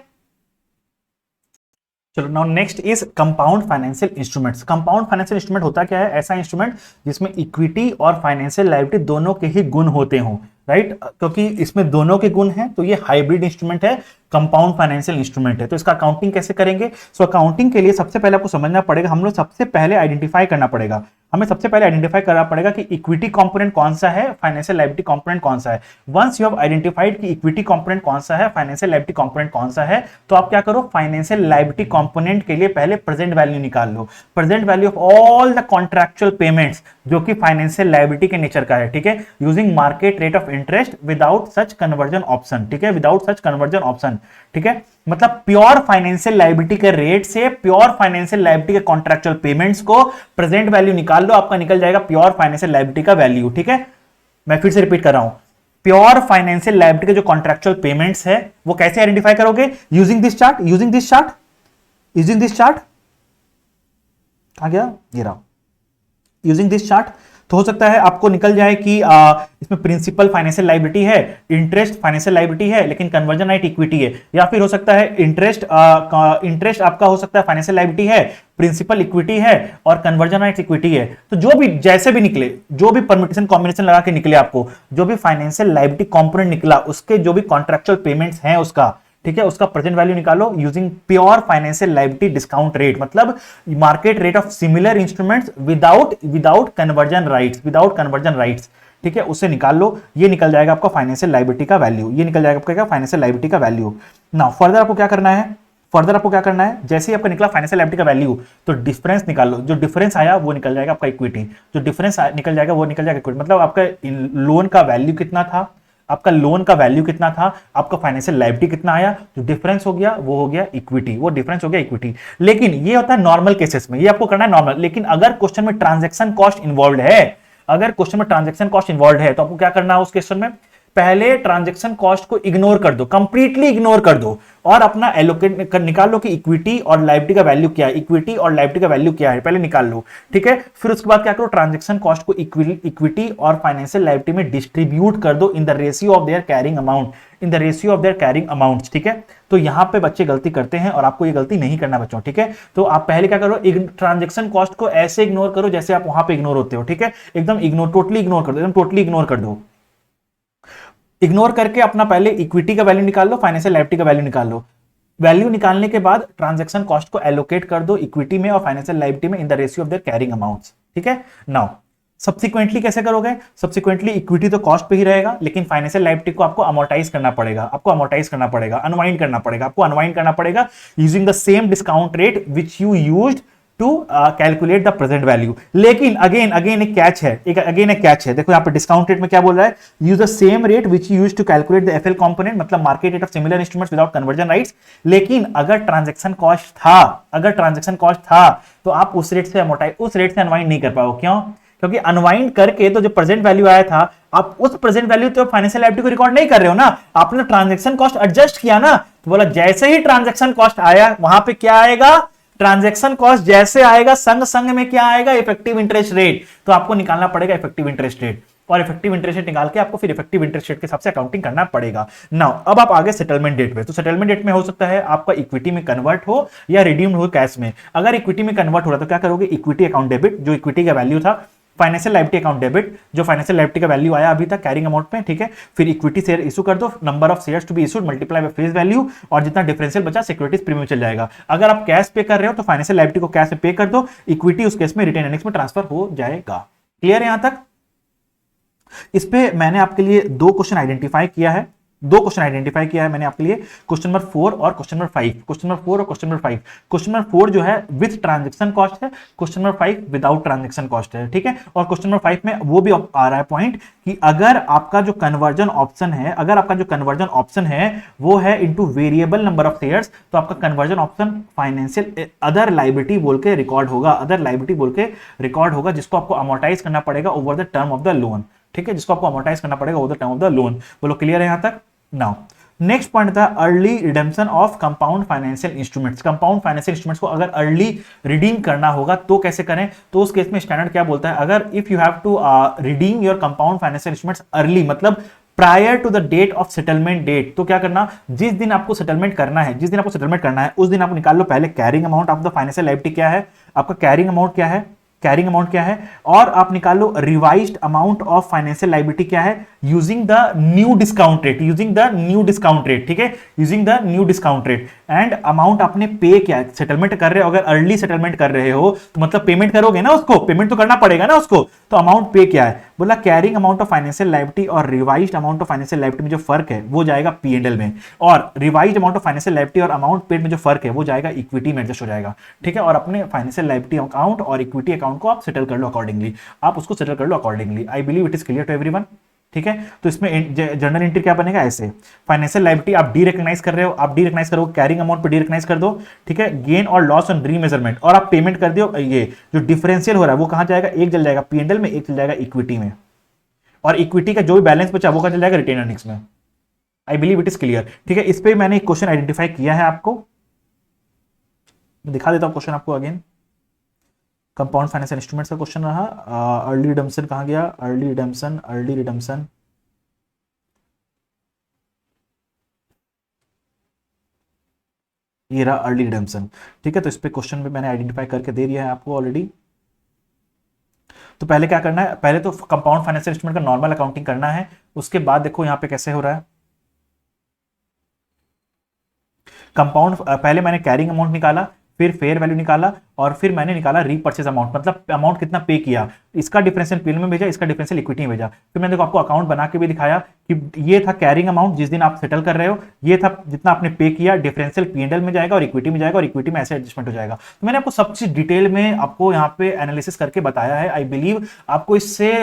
चलो now next is compound financial instruments. Compound financial instrument होता क्या है? ऐसा इंस्ट्रूमेंट जिसमें इक्विटी और फाइनेंशियल लायबिलिटी दोनों के ही गुण होते हों, राइट। क्योंकि इसमें दोनों के गुण हैं तो ये हाइब्रिड इंस्ट्रूमेंट है, कंपाउंड फाइनेंशियल इंस्ट्रूमेंट है। तो इसका अकाउंटिंग कैसे करेंगे? सो अकाउंटिंग के लिए सबसे पहले आपको समझना पड़ेगा, हम लोग सबसे पहले आइडेंटिफाई करना पड़ेगा, हमें सबसे पहले आइडेंटिफाई करना पड़ेगा कि इक्विटी कंपोनेंट कौन सा है, फाइनेंशियल लायबिलिटी कंपोनेंट कौन सा है। वंस यू हैव आइडेंटिफाइड कि इक्विटी कंपोनेंट कौन सा है, फाइनेंशियल लायबिलिटी कंपोनेंट कौन सा है, तो आप क्या करो? फाइनेंशियल लायबिलिटी कंपोनेंट के लिए पहले प्रेजेंट वैल्यू निकाल लो, present value of all the contractual payments जो कि फाइनेंशियल लायबिलिटी के नेचर का है, ठीक है, using market rate of interest without such conversion option, ठीक है, विदाउट सच कन्वर्जन ऑप्शन, ठीक है। मतलब प्योर फाइनेंशियल लायबिलिटी के रेट से प्योर फाइनेंशियल लायबिलिटी के कॉन्ट्रैक्चुअल पेमेंट्स को प्रेजेंट वैल्यू निकाल लो, आपका निकल जाएगा प्योर फाइनेंशियल लायबिलिटी का वैल्यू, ठीक है। मैं फिर से रिपीट कर रहा हूं, प्योर फाइनेंशियल लायबिलिटी के जो कॉन्ट्रैक्चुअल पेमेंट्स है वो कैसे आइडेंटिफाई करोगे? Using this chart, using this chart, using this chart, कहां गया? ये रहा, यूजिंग दिस चार्ट। तो हो सकता है आपको निकल जाए कि इसमें प्रिंसिपल फाइनेंशियल लायबिलिटी है, इंटरेस्ट फाइनेंशियल लायबिलिटी है, लेकिन कन्वर्जन राइट इक्विटी है, या फिर हो सकता है इंटरेस्ट आपका हो सकता है फाइनेंशियल लायबिलिटी है, प्रिंसिपल इक्विटी है और कन्वर्जन राइट इक्विटी है। तो जो भी जैसे भी निकले, जो भी परम्यूटेशन कॉम्बिनेशन लगा के निकले, आपको जो भी फाइनेंशियल लायबिलिटी कंपोनेंट निकला उसके जो भी कॉन्ट्रैक्चुअल पेमेंट्स हैं उसका, ठीक है, उसका प्रेजेंट वैल्यू निकालो using pure financial liability discount rate, मतलब market rate of similar instruments without conversion rights, ठीक है, उससे निकाल लो। ये निकल जाएगा आपका फाइनेंशियल लायबिलिटी का वैल्यू, ये निकल जाएगा आपका क्या? फाइनेंशियल लायबिलिटी का वैल्यू। नाउ फर्दर आपको क्या करना है? जैसे ही आपका निकला फाइनेंशियल लायबिलिटी का वैल्यू, तो डिफरेंस निकाल लो, जो डिफरेंस आया वो निकल जाएगा आपका इक्विटी, जो डिफरेंस निकल जाएगा वो निकल जाएगा इक्विटी। मतलब आपका लोन का वैल्यू कितना था, आपका लोन का वैल्यू कितना था, आपका फाइनेंशियल लायबिलिटी कितना आया, जो डिफरेंस हो गया वो हो गया इक्विटी, वो डिफरेंस हो गया इक्विटी। लेकिन ये होता है नॉर्मल केसेस में, ये आपको करना है नॉर्मल। लेकिन अगर क्वेश्चन में ट्रांजैक्शन कॉस्ट इन्वॉल्व है, तो आपको क्या करना है उस क्वेश्चन में? पहले ट्रांजैक्शन कॉस्ट को इग्नोर कर दो, कंप्लीटली इग्नोर कर दो, और अपना एलोकेट निकाल लो कि इक्विटी और लायबिलिटी का वैल्यू क्या है, इक्विटी और लायबिलिटी का वैल्यू क्या है, पहले निकाल लो, ठीक है। फिर उसके बाद क्या करो, ट्रांजैक्शन कॉस्ट को इक्विटी और फाइनेंशियल लायबिलिटी में डिस्ट्रीब्यूट कर दो in the ratio of their carrying amount, in the ratio of their carrying amounts, ठीक है। तो यहां पे बच्चे गलती करते हैं और आपको ये गलती नहीं करना बच्चों, ठीक है। तो आप पहले क्या करो, ट्रांजैक्शन कॉस्ट को ऐसे इग्नोर करो जैसे आप वहां पे इग्नोर होते हो, ठीक है। एकदम इग्नोर, टोटली इग्नोर कर दो, एकदम टोटली इग्नोर कर दो। इग्नोर करके अपना पहले इक्विटी का वैल्यू निकाल लो, फाइनेंशियल लायबिलिटी का वैल्यू निकाल लो। वैल्यू निकालने के बाद ट्रांजैक्शन कॉस्ट को एलोकेट कर दो इक्विटी में और फाइनेंशियल लायबिलिटी में in the ratio of their carrying amounts, ठीक है। नाउ सब्सिक्वेंटली कैसे करोगे, सब्सिक्वेंटली इक्विटी तो कॉस्ट पे ही रहेगा, लेकिन फाइनेंशियल लायबिलिटी को आपको अमोर्टाइज करना पड़ेगा, आपको अमोर्टाइज करना पड़ेगा, अनवाइंड करना पड़ेगा, आपको अनवाइंड करना पड़ेगा using the same discount rate which you used to calculate the present value. लेकिन अगेन एक कैच है, एक कैच है, देखो यहाँ पे डिस्काउंट रेट में क्या बोल रहा है, use the same rate which you use to calculate the FL component, मतलब market rate of similar instruments without conversion rights. लेकिन अगर ट्रांजैक्शन कॉस्ट था तो आप उस रेट से अनवाइंड नहीं कर पाओ। क्यों? क्योंकि अनवाइंड करके तो जो प्रेजेंट वैल्यू आया था, आप उस प्रेजेंट वैल्यू तो फाइनेंशियल लायबिलिटी को रिकॉर्ड नहीं कर रहे हो ना, आपने ट्रांजैक्शन कॉस्ट एडजस्ट किया ना। तो बोला जैसे ही ट्रांजैक्शन कॉस्ट आया वहां पे क्या आएगा, ट्रांजैक्शन कॉस्ट जैसे आएगा संग में क्या आएगा, इफेक्टिव इंटरेस्ट रेट। तो आपको निकालना पड़ेगा इफेक्टिव इंटरेस्ट रेट, और इफेक्टिव इंटरेस्ट रेट निकाल के आपको फिर इफेक्टिव इंटरेस्ट रेट के हिसाब से अकाउंटिंग करना पड़ेगा। नाउ अब आप आगे सेटलमेंट डेट पे, तो सेटलमेंट डेट में हो सकता है आपका इक्विटी में कन्वर्ट हो या रिडीम्ड हो कैश में। अगर इक्विटी में कन्वर्ट हो रहा तो क्या करोगे, इक्विटी अकाउंट डेबिट, जो इक्विटी का वैल्यू था, फाइनेंशियल लायबिलिटी अकाउंट डेबिट, जो फाइनेंशियल लायबिलिटी का वैल्यू आया अभी तक कैरिंग अमाउंट में, ठीक है। फिर इक्विटी शेयर इशू कर दो, number of shares to be issued multiply by face value, और जितना डिफरेंशियल बचा सिक्योरिटीज प्रीमियम चल जाएगा। अगर आप कैश पे कर रहे हो तो फाइनेंशियल लायबिलिटी को कैश में पे कर दो, इक्विटी उस केस में रिटेन अर्निंग्स में ट्रांसफर हो जाएगा। क्लियर है यहां तक? इस पे मैंने आपके लिए दो क्वेश्चन आइडेंटिफाई किया है मैंने आपके लिए, क्वेश्चन नंबर 4 और क्वेश्चन नंबर 5। क्वेश्चन नंबर 4 और क्वेश्चन नंबर 5। क्वेश्चन नंबर 4 जो है विद ट्रांजैक्शन कॉस्ट है, question number 5 without transaction cost है, ठीक है। और क्वेश्चन नंबर 5 में वो भी आ रहा है पॉइंट कि अगर आपका जो कन्वर्जन ऑप्शन है वो है into variable number of shares, तो आपका conversion option financial other liability बोल के रिकॉर्ड होगा, जिसको आपको अमोर्टाइज करना पड़ेगा over the term of the loan, ठीक है, जिसको आपको अमोर्टाइज करना पड़ेगा over the term of the loan. बोलो क्लियर है यहां तक? नाउ नेक्स्ट पॉइंट था early redemption of compound financial instruments. Compound financial instruments को अगर अर्ली रिडीम करना होगा तो कैसे करें, तो उस केस में स्टैंडर्ड क्या बोलता है, अगर if you have to redeem your compound financial instruments early, मतलब prior to the date of settlement date, तो क्या करना, जिस दिन आपको सेटलमेंट करना है उस दिन आप निकाल लो पहले carrying amount of the financial liability क्या है, आपका कैरिंग अमाउंट क्या है, और आप निकाल लो revised amount of financial liability क्या है, using the new discount rate, ठीक है, using the new discount rate. And amount आपने पे किया, सेटलमेंट कर रहे हो, अगर अर्ली सेटलमेंट कर रहे हो तो मतलब पेमेंट करोगे ना, उसको पेमेंट तो करना पड़ेगा ना उसको, तो अमाउंट पे क्या है, बोला carrying amount of financial liability और revised amount of financial liability में जो फर्क है वो जाएगा P&L में, और revised amount of financial liability और अमाउंट पेड में जो फर्क है वो जाएगा इक्विटी में एडजस्ट हो जाएगा, ठीक है। और अपने फाइनेंशियल लायबिलिटी अकाउंट और इक्विटी अकाउंट को आप सेटल कर लो accordingly, I believe it is clear to everyone, ठीक है। तो इसमें जर्नल एंट्री क्या बनेगा, ऐसे फाइनेंशियल लायबिलिटी आप डी रिकॉग्नाइज कर रहे हो, आप डी रिकॉग्नाइज करो, कैरिंग अमाउंट पे डी रिकॉग्नाइज कर दो, ठीक है, गेन और लॉस ऑन रीमेजरमेंट, और आप पेमेंट कर दियो, ये जो डिफरेंशियल हो रहा है वो कहां जाएगा, एक चल जाएगा P&L में, एक चल जाएगा इक्विटी में, और इक्विटी का जो भी बैलेंस बचा वो कहां चल जाएगा, रिटेन अर्निंग्स में। आई बिलीव इट इज क्लियर, ठीक है। इस पे मैंने एक क्वेश्चन आइडेंटिफाई किया है आपको, मैं दिखा देता हूं क्वेश्चन आपको अगेन। कंपाउंड फाइनेंशियल इंस्ट्रूमेंट्स का क्वेश्चन रहा, अर्ली रिडम्पशन कहां गया, अर्ली रिडम्पशन ये रहा अर्ली रिडम्पशन, ठीक है। तो इस पे क्वेश्चन पे मैंने आइडेंटिफाई करके दे दिया है आपको ऑलरेडी। तो पहले क्या करना है, पहले तो कंपाउंड फाइनेंशियल इंस्ट्रूमेंट का नॉर्मल अकाउंटिंग करना है, उसके बाद देखो यहां पे कैसे हो रहा है। कंपाउंड पहले मैंने कैरिंग अमाउंट निकाला, फिर फेयर वैल्यू निकाला, और फिर मैंने निकाला रीपर्चेज अमाउंट, मतलब अमाउंट कितना पे किया, इसका डिफरेंशियल P&L में भेजा, इसका डिफरेंशियल इक्विटी में भेजा। फिर मैंने देखो आपको अकाउंट बना के भी दिखाया कि ये था कैरिंग अमाउंट जिस दिन आप सेटल कर रहे हो, ये था जितना आपने पे किया, डिफरेंशियल P&L में जाएगा और इक्विटी में जाएगा, और इक्विटी में ऐसे एडजस्टमेंट हो जाएगा। तो मैंने आपको सब चीज डिटेल में आपको यहाँ पे एनालिसिस करके बताया है। आई बिलीव आपको इससे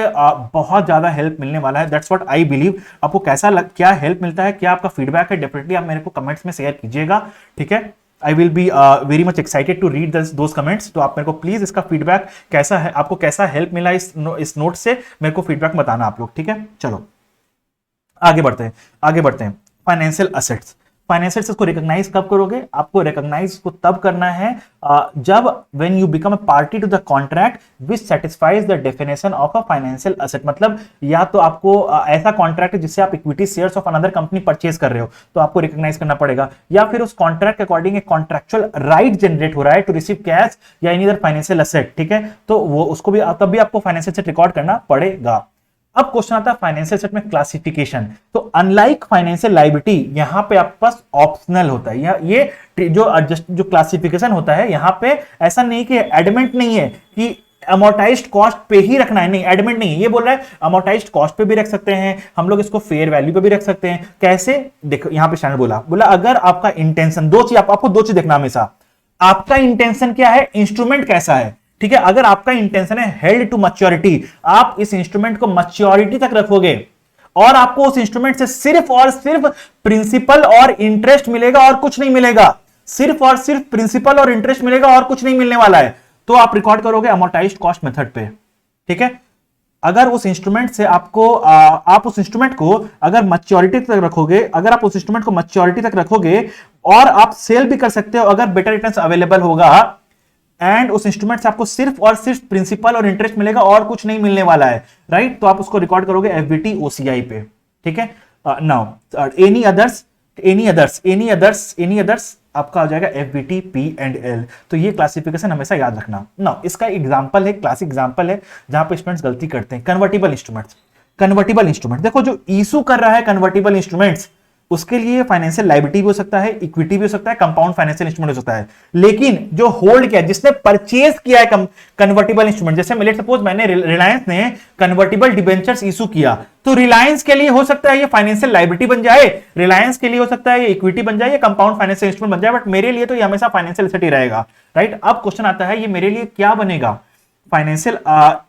बहुत ज्यादा हेल्प मिलने वाला है, दैट्स व्हाट आई बिलीव। आपको क्या हेल्प मिलता है, क्या आपका फीडबैक है, डेफिनेटली आप मेरे को कमेंट्स में शेयर कीजिएगा, ठीक है। I will be very much excited to read those comments। तो आप मेरे को प्लीज इसका फीडबैक कैसा है, आपको कैसा हेल्प मिला इस नोट से, मेरे को फीडबैक बताना आप लोग, ठीक है। चलो आगे बढ़ते हैं, आगे बढ़ते हैं। फाइनेंशियल असेट्स, फाइनेंशियल असेट्स को रिकॉग्नाइज कब करोगे? आपको रिकॉग्नाइज को तब करना है जब when you become a party to the contract which satisfies the definition of a financial asset. मतलब या तो आपको ऐसा कॉन्ट्रैक्ट है जिससे आप equity shares of another company purchase कर रहे हो तो आपको रिकॉग्नाइज करना पड़ेगा, या फिर उस कॉन्ट्रैक्ट के अकॉर्डिंग एक कॉन्ट्रैक्चुअल राइट जनरेट हो रहा है टू रिसीव कैश या एनी अदर फाइनेंशियल असेट, ठीक है, तो वो उसको भी तब भी आपको फाइनेंशियल असेट रिकॉर्ड करना पड़ेगा। अब क्वेश्चन आता है फाइनेंशियल असेट में क्लासिफिकेशन। तो अनलाइक फाइनेंशियल लायबिलिटी यहां पे आपके पास ऑप्शनल होता है, ये जो एडजस्ट जो क्लासिफिकेशन होता है यहां पे ऐसा नहीं कि एडमेंट नहीं है कि अमोर्टाइज्ड कॉस्ट पे ही रखना है, नहीं एडमेंट नहीं है, ये बोल रहा है अमोर्टाइज्ड कॉस्ट पे भी रख सकते हैं हम लोग, इसको फेयर वैल्यू पे भी रख सकते हैं। कैसे? देखो यहां पे स्टैंडर्ड बोला अगर आपका इंटेंशन, दो चीज आपको दो चीज देखना हमेशा, आपका इंटेंशन क्या है, इंस्ट्रूमेंट कैसा है, ठीक है। अगर आपका इंटेंशन है हेल्ड टू मैच्योरिटी, आप इस इंस्ट्रूमेंट को मैच्योरिटी तक रखोगे और आपको उस इंस्ट्रूमेंट से सिर्फ और सिर्फ प्रिंसिपल और इंटरेस्ट मिलेगा और कुछ नहीं मिलेगा, सिर्फ और सिर्फ प्रिंसिपल और इंटरेस्ट मिलेगा और कुछ नहीं मिलने वाला है, तो आप रिकॉर्ड करोगे अमोर्टाइज्ड कॉस्ट मेथड पे, ठीक है। अगर उस इंस्ट्रूमेंट से आपको आप उस इंस्ट्रूमेंट को अगर मैच्योरिटी तक रखोगे, अगर आप उस इंस्ट्रूमेंट को मैच्योरिटी तक रखोगे और आप सेल भी कर सकते हो अगर बेटर रिटर्न्स अवेलेबल होगा, एंड उस इंस्ट्रूमेंट से आपको सिर्फ और सिर्फ प्रिंसिपल और इंटरेस्ट मिलेगा और कुछ नहीं मिलने वाला है, राइट, तो आप उसको रिकॉर्ड करोगे एफबीटी ओसीआई पे, ठीक है। नाउ एनी अदर्स आपका हो जाएगा एफबीटी पी एंड एल। तो ये क्लासिफिकेशन हमेशा याद रखना। नाउ इसका एग्जांपल है, क्लासिक एग्जांपल है जहां पे स्टूडेंट्स गलती करते हैं, कन्वर्टिबल इंस्ट्रूमेंट्स। कन्वर्टिबल इंस्ट्रूमेंट देखो, जो इशू कर रहा है कन्वर्टिबल इंस्ट्रूमेंट्स उसके लिए फाइनेंशियल लायबिलिटी भी हो सकता है, इक्विटी भी हो सकता है, कंपाउंड फाइनेंशियल इंस्ट्रूमेंट हो सकता है, लेकिन जो होल्ड किया, जिसने परचेज किया है कन्वर्टिबल इंस्ट्रूमेंट, जैसे लेट्स सपोज मैंने रिलायंस ने कन्वर्टिबल डिबेंचर्स इशू किया, तो रिलायंस के लिए हो सकता है ये फाइनेंशियल लायबिलिटी बन जाए, रिलायंस के लिए हो सकता है ये इक्विटी बन जाए, ये कंपाउंड फाइनेंशियल इंस्ट्रूमेंट बन जाए, बट मेरे लिए तो ये हमेशा फाइनेंशियल एसेट ही रहेगा, राइट। अब क्वेश्चन आता है ये मेरे लिए क्या बनेगा, financial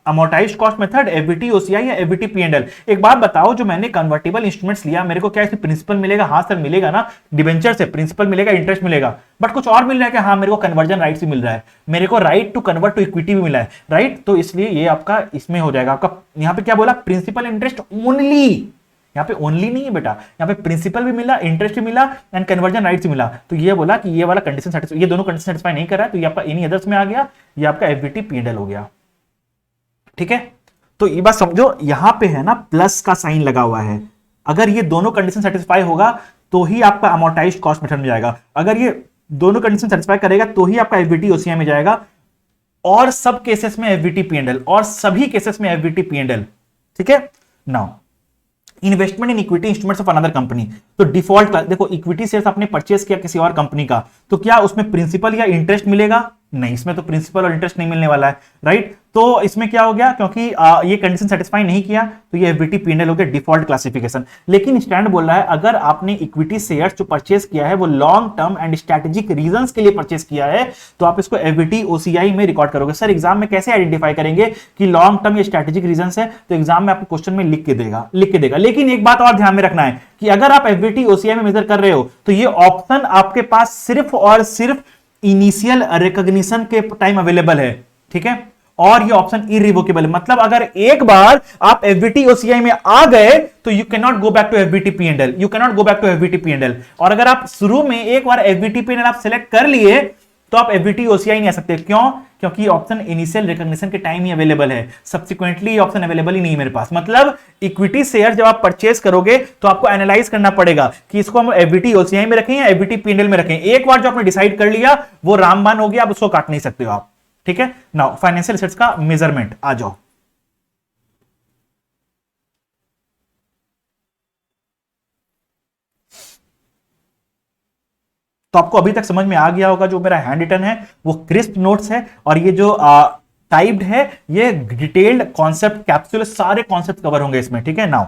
amortised cost method, FVT OCI या एफबीटी पी एंड एल। एक बात बताओ, जो मैंने कन्वर्टिबल इंस्ट्रूमेंट्स लिया मेरे को क्या इसमें प्रिंसिपल मिलेगा? हाँ सर मिलेगा ना, डिबेंचर से प्रिंसिपल मिलेगा, इंटरेस्ट मिलेगा, बट कुछ और मिल रहा है कि हाँ मेरे को कन्वर्जन राइट्स भी मिल रहा है, मेरे को right to convert to equity भी मिला है, राइट। तो इसलिए ये आपका इसमें हो जाएगा, आपका यहाँ पे क्या बोला, प्रिंसिपल इंटरेस्ट ओनली, यहाँ पे ओनली नहीं है बेटा, यहाँ पे प्रिंसिपल भी मिला, इंटरेस्ट भी मिला एंड कन्वर्जन राइट्स भी मिला, तो ये बोला कि ये वाला कंडीशन सेटिस्फाई, ये दोनों कंडीशन सेटिस्फाई नहीं कर रहा है, तो ये आपका एनी अदर्स में आ गया, ये आपका एफबीटी पी एंड एल हो गया, ठीक है। तो ये बात समझो, यहां पे है ना प्लस का साइन लगा हुआ है, अगर ये दोनों कंडीशन सेटिस्फाई होगा तो ही आपका अमोर्टाइज्ड कॉस्ट मेथड में जाएगा, अगर ये दोनों कंडीशन सेटिस्फाई करेगा तो ही आपका एफबीटी ओसीआई में जाएगा, और सब केसेस में एफबीटी पी एंड एल, और सभी केसेस में एफबीटी पी एंड एल, ठीक है। Now investment in equity instruments of another company, तो डिफॉल्ट देखो, इक्विटी शेयर्स आपने परचेस किया किसी और कंपनी का, तो क्या उसमें प्रिंसिपल या इंटरेस्ट मिलेगा? नहीं, इसमें तो प्रिंसिपल और इंटरेस्ट नहीं मिलने वाला है, राइट। तो इसमें क्या हो गया, क्योंकि ये कंडीशन सेटिस्फाई नहीं किया तो ये एफबीटी पी एंड एल हो गया, डिफॉल्ट क्लासिफिकेशन। लेकिन स्टैंडर्ड बोल रहा है अगर आपने इक्विटी शेयर्स जो परचेस किया है वो long term and strategic reasons के लिए परचेस किया है, तो आप इसको एफबीटी ओसीआई में रिकॉर्ड करोगे। सर एग्जाम में कैसे आइडेंटिफाई करेंगे कि लॉन्ग टर्म या स्ट्रेटेजिक रीजंस है? तो एग्जाम में आपको क्वेश्चन में लिख के देगा। लेकिन एक बात और ध्यान में रखना है कि अगर आप एफबीटी ओसीआई में मेजर कर रहे हो तो ये ऑप्शन आपके पास सिर्फ और सिर्फ इनिशियल रिकॉग्निशन के टाइम अवेलेबल है, ठीक है, और ये ऑप्शन इरिवोकेबल है। मतलब अगर एक बार आप एफबीटी ओसीआई में आ गए तो you can not go back to FBT P and L, you can not go back to FBT P and L. और अगर आप शुरू में एक बार एफबीटी पी एंड एल आप सिलेक्ट कर लिए तो आप एफबीटी ओसीआई नहीं आ सकते। क्यों? क्योंकि ऑप्शन इनिशियल रिकॉग्निशन के टाइम ही अवेलेबल है, सब्सिक्वेंटली ऑप्शन अवेलेबल ही नहीं है मेरे पास। मतलब इक्विटी शेयर जब आप परचेस करोगे तो आपको एनालाइज करना पड़ेगा कि इसको हम एफबीटी ओसीआई में रखें या एफबीटी पी एंड एल में रखें। एक बार जो आपने डिसाइड कर लिया वो रामबाण हो गया, आप उसको काट नहीं सकते हो आप, ठीक है। नाउ फाइनेंशियल एसेट्स का मेजरमेंट आ जाओ। तो आपको अभी तक समझ में आ गया होगा, जो मेरा हैंड रिटन है वो क्रिस्प नोट्स है, और ये जो टाइप्ड है ये डिटेल्ड कॉन्सेप्ट कैप्सूल, सारे कॉन्सेप्ट कवर होंगे इसमें, ठीक है। Now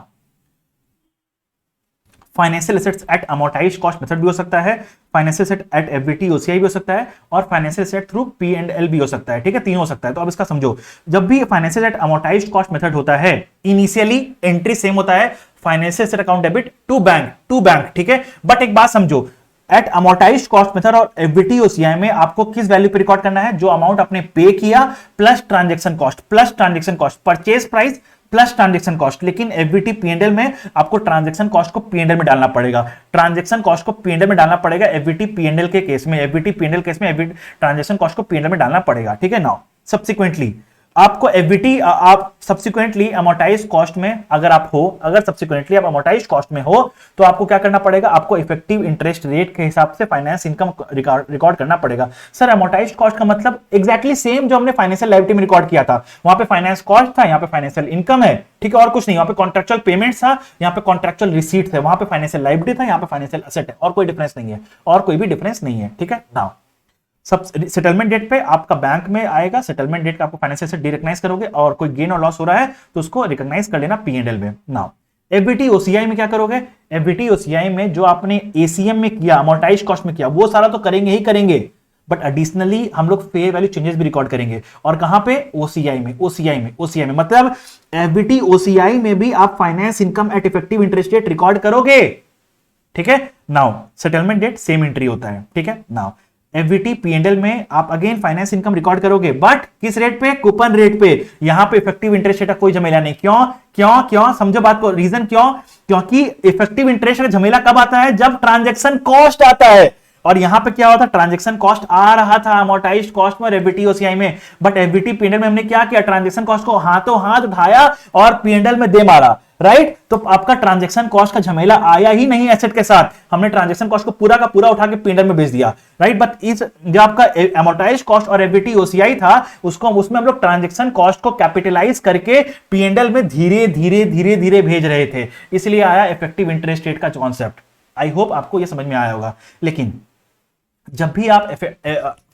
financial assets at amortized cost method भी हो सकता है, financial asset at FBT OCI भी हो सकता है, और financial asset through P and L भी हो सकता है, ठीक है, तीनों हो सकता है। तो अब इसका समझो, जब भी financial asset amortized cost method होता है इनिशियली एंट्री सेम होता है, financial asset account debit to bank, ठीक है। बट एक बात समझो, एट अमोर्टाइज्ड कॉस्ट मेथड और एफबीटी ओसीआई में आपको किस वैल्यू पे रिकॉर्ड करना है? जो अमाउंट आपने पे किया plus transaction cost, purchase price plus transaction cost. लेकिन एफबीटी पीएनएल में आपको ट्रांजेक्शन कॉस्ट को पीएनएल में डालना पड़ेगा, ट्रांजेक्शन कॉस्ट को पीएनएल में डालना पड़ेगा एफबीटी पीएनएल के केस में, एफबीटी पीएनएल केस में ट्रांजेक्शन कॉस्ट को पीएनएल में डालना पड़ेगा। ठीक है। नाउ सब्सिक्वेंटली आपको एफबीटी आप सब्सिक्वेंटली अमोर्टाइज कॉस्ट में अगर सब्सिक्वेंटली आप अमोर्टाइज कॉस्ट में हो तो आपको क्या करना पड़ेगा, आपको इफेक्टिव इंटरेस्ट रेट के हिसाब से फाइनेंस इनकम रिकॉर्ड करना पड़ेगा। सर अमोर्टाइज कॉस्ट का मतलब एग्जैक्टली सेम जो हमने फाइनेंशियल लायबिलिटी में रिकॉर्ड किया था, वहां पे फाइनेंस कॉस्ट था, यहाँ पे फाइनेंशियल इनकम है। ठीक है, और कुछ नहीं, यहाँ पे कॉन्ट्रेक्चुअल पेमेंट था, यहाँ पे कॉन्ट्रेक्चुअल रिसीट थे, वहां पे फाइनेंशियल लायबिलिटी था, यहाँ पे फाइनेंशियल एसेट है, और कोई डिफरेंस नहीं है, और कोई भी डिफरेंस नहीं है। ठीक है। नाउ सब सेटलमेंट डेट पे आपका बैंक में आएगा, सेटलमेंट डेट का आपको फाइनेंशियल एसेट रिकॉग्नाइज करोगे, और कोई गेन और लॉस हो रहा है तो उसको रिकॉग्नाइज कर लेना पीएनएल में। नाउ एफबीटी ओसीआई में क्या करोगे, एफबीटी ओसीआई में जो आपने एसीएम में किया, अमोर्टाइज कॉस्ट में किया, वो सारा तो करेंगे ही करेंगे, बट एडिशनली हम लोग फेयर वैल्यू चेंजेस भी रिकॉर्ड करेंगे। और कहां पे, ओसीआई में मतलब एफबीटी ओसीआई में भी आप finance income at effective interest rate record करोगे। ठीक है। Now settlement date same entry होता है। ठीक है। नाउ एफबीटी पीएनएल में आप अगेन फाइनेंस इनकम रिकॉर्ड करोगे, बट किस रेट पे, कूपन रेट पे। यहां पे इफेक्टिव इंटरेस्ट रेट का कोई झमेला नहीं। क्यों समझो बात को, रीजन क्योंकि इफेक्टिव इंटरेस्ट रेट झमेला कब आता है, जब ट्रांजैक्शन कॉस्ट आता है। और यहां पे क्या होता है, ट्रांजैक्शन कॉस्ट आ रहा था अमोर्टाइज्ड कॉस्ट में एफबीटी ओसीआई में, बट एफबीटी पीएनएल में हमने क्या किया, ट्रांजैक्शन कॉस्ट को हाथों हाथ उठाया और पीएनएल में दे मारा। राइट, तो आपका ट्रांजैक्शन कॉस्ट का झमेला आया ही नहीं एसेट के साथ, हमने ट्रांजैक्शन कॉस्ट को पूरा का पूरा उठा के पीएनएल में भेज दिया। राइट, बट इस जो आपका अमोर्टाइज्ड कॉस्ट और एफबीटी ओसीआई था, उसमें हम लोग ट्रांजैक्शन कॉस्ट को कैपिटलाइज करके पीएनएल में धीरे धीरे भेज रहे थे, इसलिए आया इफेक्टिव इंटरेस्ट रेट का कॉन्सेप्ट। आई होप आपको यह समझ में आया होगा। लेकिन जब भी आप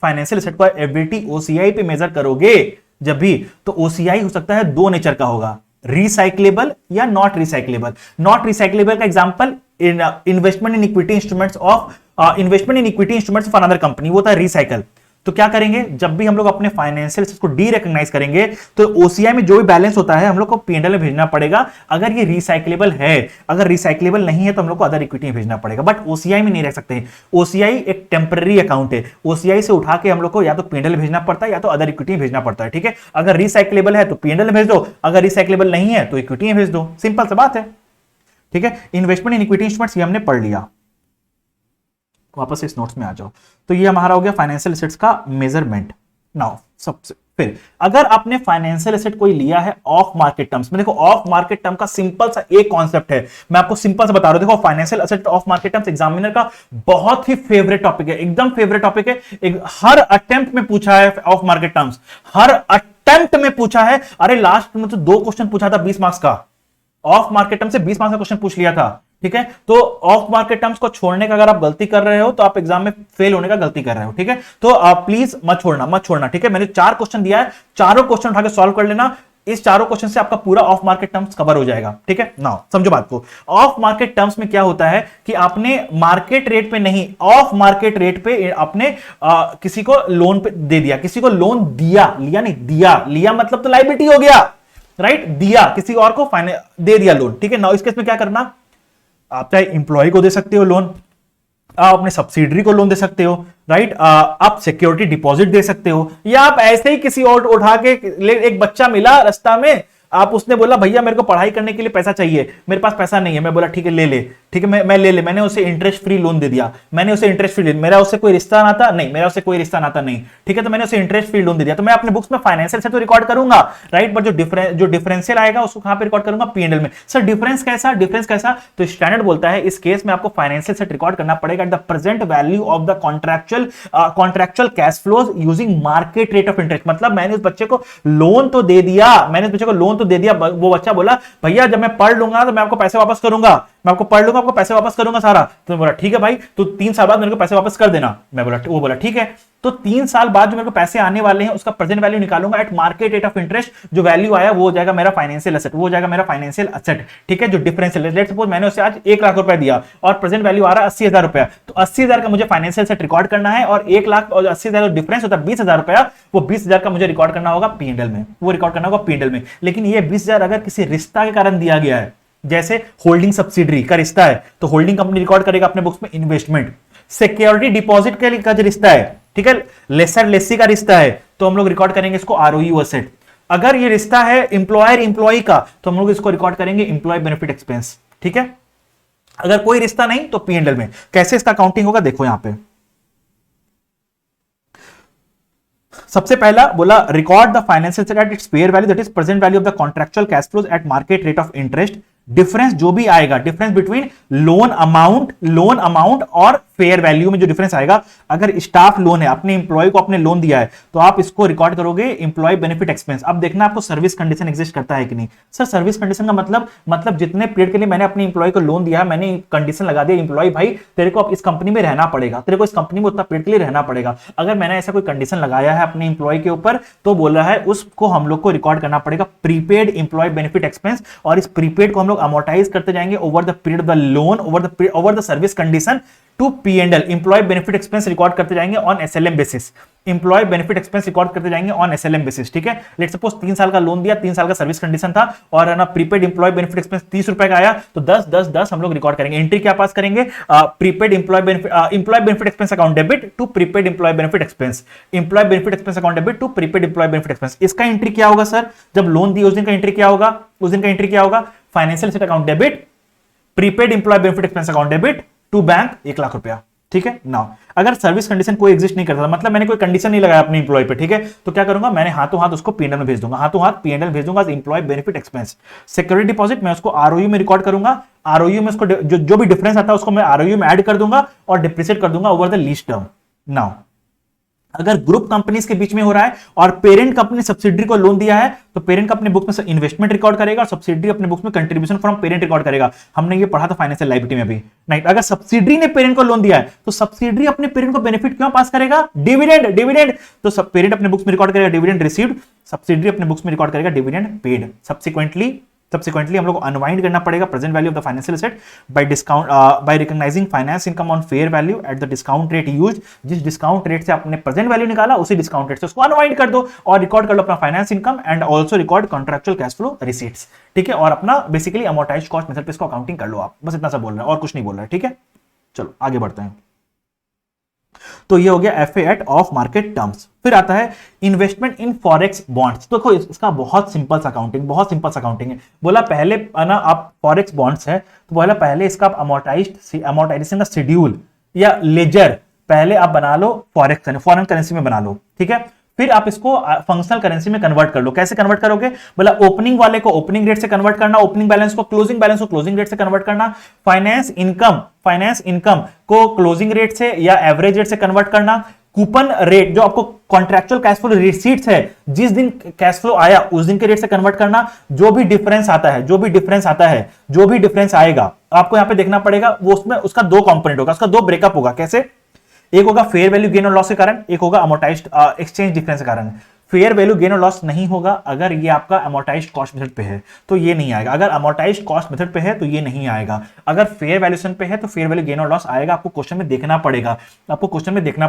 फाइनेंशियल एसेट को एफबीटी ओसीआई पे मेजर करोगे, जब भी, तो ओसीआई हो सकता है दो नेचर का होगा, रिसाइक्लेबल या नॉट रिसाइक्लेबल। नॉट रिसाइक्लेबल का example investment in equity instruments of another company, वो था रिसाइकल। तो क्या करेंगे, जब भी हम लोग अपने फाइनेंशियल एसेट्स को डी रिकॉग्नाइज करेंगे तो ओसीआई में जो भी बैलेंस होता है हम लोग को पीएनएल में भेजना पड़ेगा, अगर ये रिसाइक्लेबल है। अगर रिसाइक्लेबल नहीं है तो हम लोग को अदर इक्विटी में भेजना पड़ेगा, बट ओसीआई में नहीं रख सकते। ओसीआई एक टेम्पररी अकाउंट है, ओसीआई से उठा के हम लोग को या तो पीएनएल भेजना पड़ता है या तो अदर इक्विटी में भेजना पड़ता है। ठीक है, अगर रिसाइक्लेबल है तो पीएनएल में भेज दो, अगर रिसाइक्लेबल नहीं है तो इक्विटी में भेज दो, सिंपल सा बात है। ठीक है, इन्वेस्टमेंट इन इक्विटी इंस्ट्रूमेंट्स ये हमने पढ़ लिया, वापस इस नोट्स में आ जाओ। तो ये हमारा हो गया फाइनेंशियल एसेट्स का मेजरमेंट। नाउ सबसे फिर अगर आपने फाइनेंशियल एसेट कोई लिया है ऑफ मार्केट टर्म्स में, देखो ऑफ मार्केट टर्म का सिंपल सा एक कॉन्सेप्ट है, मैं आपको सिंपल सा बता रहा हूं। देखो financial asset of market terms examiner का बहुत ही फेवरेट टॉपिक है, एकदम फेवरेट टॉपिक है। हर अटेम्प्ट में पूछा है of market terms, her attempt में पूछा है। अरे लास्ट में तो 2 क्वेश्चन पूछा था 20 मार्क्स का, ऑफ मार्केट टर्म से 20 मार्क्स का क्वेश्चन पूछ लिया था। ठीक है, तो ऑफ मार्केट टर्म्स को छोड़ने का अगर आप गलती कर रहे हो तो आप एग्जाम में फेल होने का गलती कर रहे हो। ठीक है, तो आप प्लीज मत छोड़ना। ठीक है, मैंने 4 क्वेश्चन दिया है, चारों क्वेश्चन उठा के सॉल्व कर लेना। इस चारों क्वेश्चन से आपका पूरा ऑफ मार्केट टर्म्स कवर हो जाएगा। ठीक है, नाउ समझो बात को। ऑफ मार्केट टर्म्स में क्या होता है कि आपने मार्केट रेट पे नहीं, ऑफ मार्केट रेट पे आपने किसी को लोन पे दे दिया, किसी को लोन दिया, लिया नहीं, लिया मतलब तो लायबिलिटी हो गया। राइट, दिया किसी और को, दे दिया लोन। ठीक है, नाउ इस केस में क्या करना, आप चाहे इंप्लॉय को दे सकते हो लोन, आप अपने सब्सिडरी को लोन दे सकते हो। राइट, आप सिक्योरिटी डिपॉजिट दे सकते हो, या आप ऐसे ही किसी और उठा के, एक बच्चा मिला रास्ता में, आप उसने बोला भैया मेरे को पढ़ाई करने के लिए पैसा चाहिए, मेरे पास पैसा नहीं है, मैं बोला ठीक है ले ले, ठीक है मैं ले ले, मैंने उसे इंटरेस्ट फ्री लोन दे दिया, मैंने उसे इंटरेस्ट फ्री, मेरा उससे कोई रिश्ता नाता नहीं, मेरा उससे कोई रिश्ता नाता नहीं। ठीक है, तो मैंने उसे इंटरेस्ट फ्री लोन दे दिया, तो मैं अपने बुक्स में फाइनेंशियल से तो रिकॉर्ड करूंगा। राइट, बट जो डिफरेंशियल आएगा उसको कहां पे रिकॉर्ड करूंगा, पीएनएल में। सर डिफरेंस कैसा, तो स्टैंडर्ड बोलता है इस केस में आपको फाइनेंशियल सेट रिकॉर्ड करना पड़ेगा at the present value of the contractual cash flows using market rate of interest. मतलब मैंने उस बच्चे को लोन तो दे दिया, वो बच्चा बोला भैया जब मैं पढ़ लूंगा तो मैं आपको पैसे वापस करूंगा, मैं आपको पढ़ लूंगा, आपको पैसे वापस करूंगा सारा। तो मैं बोला ठीक है भाई, तो 3 साल बाद मेरे को पैसे वापस कर देना। वो बोला ठीक है, तो 3 साल बाद जो मेरे को पैसे आने वाले हैं उसका प्रेजेंट वैल्यू निकालूंगा eight market rate of interest, जो वैल्यू आया वो हो जाएगा मेरा फाइनेंशियल एसेट, वो हो जाएगा मेरा फाइनेंशियल एसेट। ठीक है, जो डिफरेंशियल, लेट्स सपोज मैंने उसे आज 1 लाख रुपए दिया और प्रेजेंट वैल्यू आ रहा है 80,000 रुपया, तो 80,000 का मुझे फाइनेंशियल एसेट रिकॉर्ड करना है, और 1 लाख और 80,000 डिफरेंस होता है 20,000 रुपया, वो 20,000 का मुझे रिकॉर्ड करना होगा पीएनएल में, वो रिकॉर्ड करना होगा पीएनएल में। लेकिन ये 20,000 अगर किसी रिश्ता के कारण दिया गया है, जैसे होल्डिंग सब्सिडरी का रिश्ता है, तो होल्डिंग कंपनी रिकॉर्ड करेगा अपने बुक्स में इन्वेस्टमेंट। सिक्योरिटी डिपॉजिट का जो रिश्ता है, ठीक है, लेसर लेसी का रिश्ता है, तो हम लोग रिकॉर्ड करेंगे इसको आरओयू एसेट। अगर ये रिश्ता है इंप्लॉयर इंप्लॉय का तो हम लोग इसको रिकॉर्ड करेंगे इंप्लॉय बेनिफिट एक्सपेंस, ठीक है। अगर कोई रिश्ता नहीं तो पीएनएल में। कैसे इसका काउंटिंग होगा देखो यहां पे। सबसे पहला बोला record the financial at its fair value that is present value of the contractual cash flows eight market rate of interest. Difference जो भी आएगा, डिफरेंस बिटवीन लोन अमाउंट और फेयर वैल्यू में जो डिफरेंस आएगा, अगर स्टाफ लोन है, अपने इंप्लॉय को अपने लोन दिया है, तो आप इसको रिकॉर्ड करोगे इंप्लॉय बेनिफिट एक्सपेंस। अब देखना आपको सर्विस कंडीशन एग्जिस्ट करता है कि नहीं। सर सर्विस कंडीशन का मतलब जितने पीरियड के लिए मैंने अपने इंप्लॉय को लोन दिया है, मैंने कंडीशन लगा दिया इंप्लॉय भाई तेरे को अब इस कंपनी में रहना पड़ेगा, तेरे को इस कंपनी में उतना पीरियड के लिए रहना पड़ेगा। अगर मैंने ऐसा कोई कंडीशन लगाया है अपने इंप्लॉय के ऊपर, तो बोल रहा है उसको हम लोग को रिकॉर्ड करना पड़ेगा प्रीपेड इंप्लॉय बेनिफिट एक्सपेंस। और इस प्रीपेड को हम लोग अमोर्टाइज करते जाएंगे over the period of the loan, over the service condition to PNL. Employee benefit expense record करते जाएंगे on SLM basis. Employee benefit expense record करते जाएंगे ऑन एसएलएम बेसिस, ठीक है। लेट्स सपोज 3 साल का लोन दिया, 3 साल का सर्विस कंडीशन था, और ना प्रीपेड इंप्लॉय बेनिफिट एक्सपेंस 30 रुपए का आया, तो 10 हम लोग रिकॉर्ड करेंगे। एंट्री क्या पास करेंगे, prepaid employee benefit expense account debit to prepaid employee benefit expense, employee benefit expense account debit to prepaid employee benefit expense. इसका एंट्री क्या होगा सर, जब लोन दी उस दिन का एंट्री क्या होगा, उस दिन का एंट्री क्या होगा, financial asset account debit, prepaid employee benefit expense account debit to bank 1 lakh रुपया, ठीक है ना। अगर सर्विस कंडीशन कोई एग्जिस्ट नहीं करता, मतलब मैंने कोई कंडीशन नहीं लगाया अपने इंप्लॉय पे, ठीक है, तो क्या करूंगा, मैंने हाथों हाथ उसको पीएनएल में भेज दूंगा, हाथों हाथ पीएनएल भेज दूंगा employee benefit expense. Security deposit मैं उसको आरओयू में रिकॉर्ड करूंगा, आरओयू में उसको जो भी डिफरेंस आता है उसको मैं आरओयू में ऐड कर दूंगा और डिप्रिशिएट कर दूंगा over the lease term. Now अगर ग्रुप कंपनीज के बीच में हो रहा है और पेरेंट कंपनी सब्सिडरी को लोन दिया है, तो पेरेंट कंपनी बुक में इन्वेस्टमेंट रिकॉर्ड करेगा और सब्सिडरी अपने बुक में कंट्रीब्यूशन फ्रॉम पेरेंट रिकॉर्ड करेगा। हमने ये पढ़ा था फाइनेंशियल लायबिलिटी में भी। नहीं, अगर सब्सिडरी ने पेरेंट को लोन दिया है, तो सब्सिडरी अपने पेरेंट को बेनिफिट क्यों पास करेगा, डिविडेंड। तो सब पेरेंट अपने बुक्स में रिकॉर्ड करेगा डिविडेंड रिसीव्ड, सब्सिडरी अपने बुक्स में रिकॉर्ड करेगा डिविडेंड पेड। सब्सिक्वेंटली हम लोग को अनवाइंड करना पड़ेगा present value of the financial asset by discount, by recognizing finance income on fair value at the discount rate used. जिस डिस्काउंट रेट से आपने प्रेजेंट वैल्यू निकाला, उसी डिस्काउंट रेट से उसको अनवाइंड कर दो और रिकॉर्ड कर लो अपना finance income and also record contractual cash flow receipts, ठीक है। और अपना बेसिकली अमोर्टाइज्ड कॉस्ट मेथड पे इसको अकाउंटिंग कर लो आप। बस इतना सा बोल रहे हैं और कुछ नहीं बोल रहे हैं, ठीक है। चलो आगे बढ़ते हैं। तो ये हो गया FA at of market terms. फिर आता है इन्वेस्टमेंट इन फॉरेक्स बॉन्ड्स। तो देखो इसका बहुत सिंपल सा अकाउंटिंग, बहुत सिंपल सा अकाउंटिंग है। बोला पहले ना आप फॉरेक्स बॉन्ड्स है, तो बोला पहले इसका आप अमोर्टाइजेशन का शेड्यूल या लेजर पहले आप बना लो, फॉरेन करेंसी में बना लो, ठीक है। फिर आप इसको फंक्शनल करेंसी में कन्वर्ट कर लो। कैसे कन्वर्ट करोगे, बोला ओपनिंग वाले को ओपनिंग रेट से कन्वर्ट करना, ओपनिंग बैलेंस को क्लोजिंग रेट से कन्वर्ट करना, फाइनेंस इनकम को क्लोजिंग रेट से या एवरेज रेट से कन्वर्ट करना, कूपन रेट जो आपको कॉन्ट्रेक्चुअल कैश फ्लो रिसीट्स है, जिस दिन कैश फ्लो आया उस दिन के रेट से कन्वर्ट करना। जो भी डिफरेंस आता है, जो भी डिफरेंस आएगा आपको यहां पे देखना पड़ेगा, वो उसमें उसका 2 कंपोनेंट होगा, उसका 2 ब्रेकअप होगा। कैसे, एक होगा फेयर वैल्यू गेन और लॉस के कारण, एक होगा अमोर्टाइज्ड एक्सचेंज डिफरेंस के कारण। फेयर वैल्यू गेन और लॉस नहीं होगा अगर ये आपका अमोर्टाइज्ड कॉस्ट मेथड पे है, तो ये नहीं आएगा। अगर अमोर्टाइज्ड कॉस्ट मेथड पे है तो ये नहीं आएगा। अगर फेयर वैल्यूएशन पे है तो फेयर वैल्यू गेन और लॉस आएगा। आपको क्वेश्चन में देखना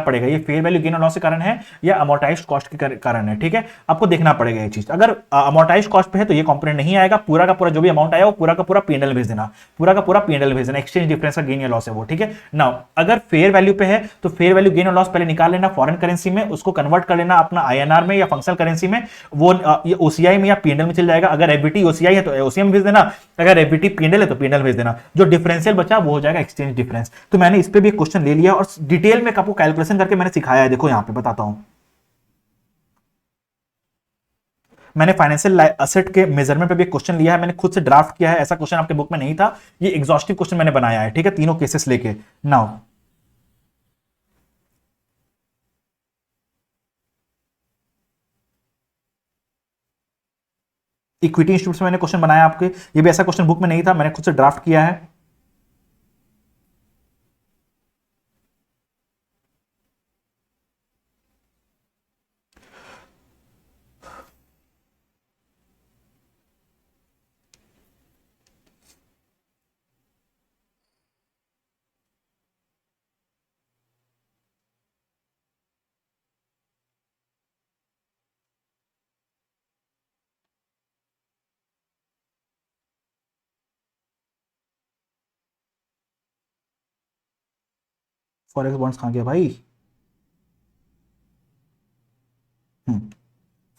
पड़ेगा, ये फेयर वैल्यू गेन और लॉस के कारण है या अमोर्टाइज्ड कॉस्ट के कारण है, ठीक है। आपको देखना पड़ेगा ये चीज। अगर अमोर्टाइज्ड कॉस्ट पे है तो ये कंपोनेंट नहीं आएगा। पूरा का पूरा जो भी अमाउंट आया वो पूरा का पूरा पीएनएल भेज देना, एक्सचेंज डिफरेंस का गेन या लॉस है वो, ठीक है। नाउ अगर फेयर वैल्यू पे है तो फेयर वैल्यू गेन और लॉस पहले निकाल लेना फॉरेन करेंसी में, उसको कन्वर्ट कर लेना अपना आईएनआर में या फंक्शनल करेंसी में, वो ये ओसीआई में या पीएनएल में चल जाएगा। अगर एफबीटी ओसीआई है तो ओसीआई में भेज देना, अगर एफबीटी पीएनएल है तो पीएनएल भेज देना। जो डिफरेंशियल बचा वो हो जाएगा एक्सचेंज डिफरेंस। तो मैंने इस पे भी एक क्वेश्चन ले लिया और डिटेल में आपको कैलकुलेशन करके मैंने सिखाया है। देखो यहां पे बताता हूं, मैंने फाइनेंशियल एसेट के मेजरमेंट पे भी एक क्वेश्चन लिया है, मैंने खुद से ड्राफ्ट किया है। ऐसा क्वेश्चन आपके बुक में नहीं था, ये एग्जॉस्टिव क्वेश्चन मैंने बनाया है, ठीक है, तीनों केसेस लेके। नाउ इक्विटी इंस्टीट्यूट में मैंने क्वेश्चन बनाया आपके, ये भी ऐसा क्वेश्चन बुक में नहीं था, मैंने खुद से ड्राफ्ट किया है। फॉरेक्स बॉन्ड्स कहां गया भाई,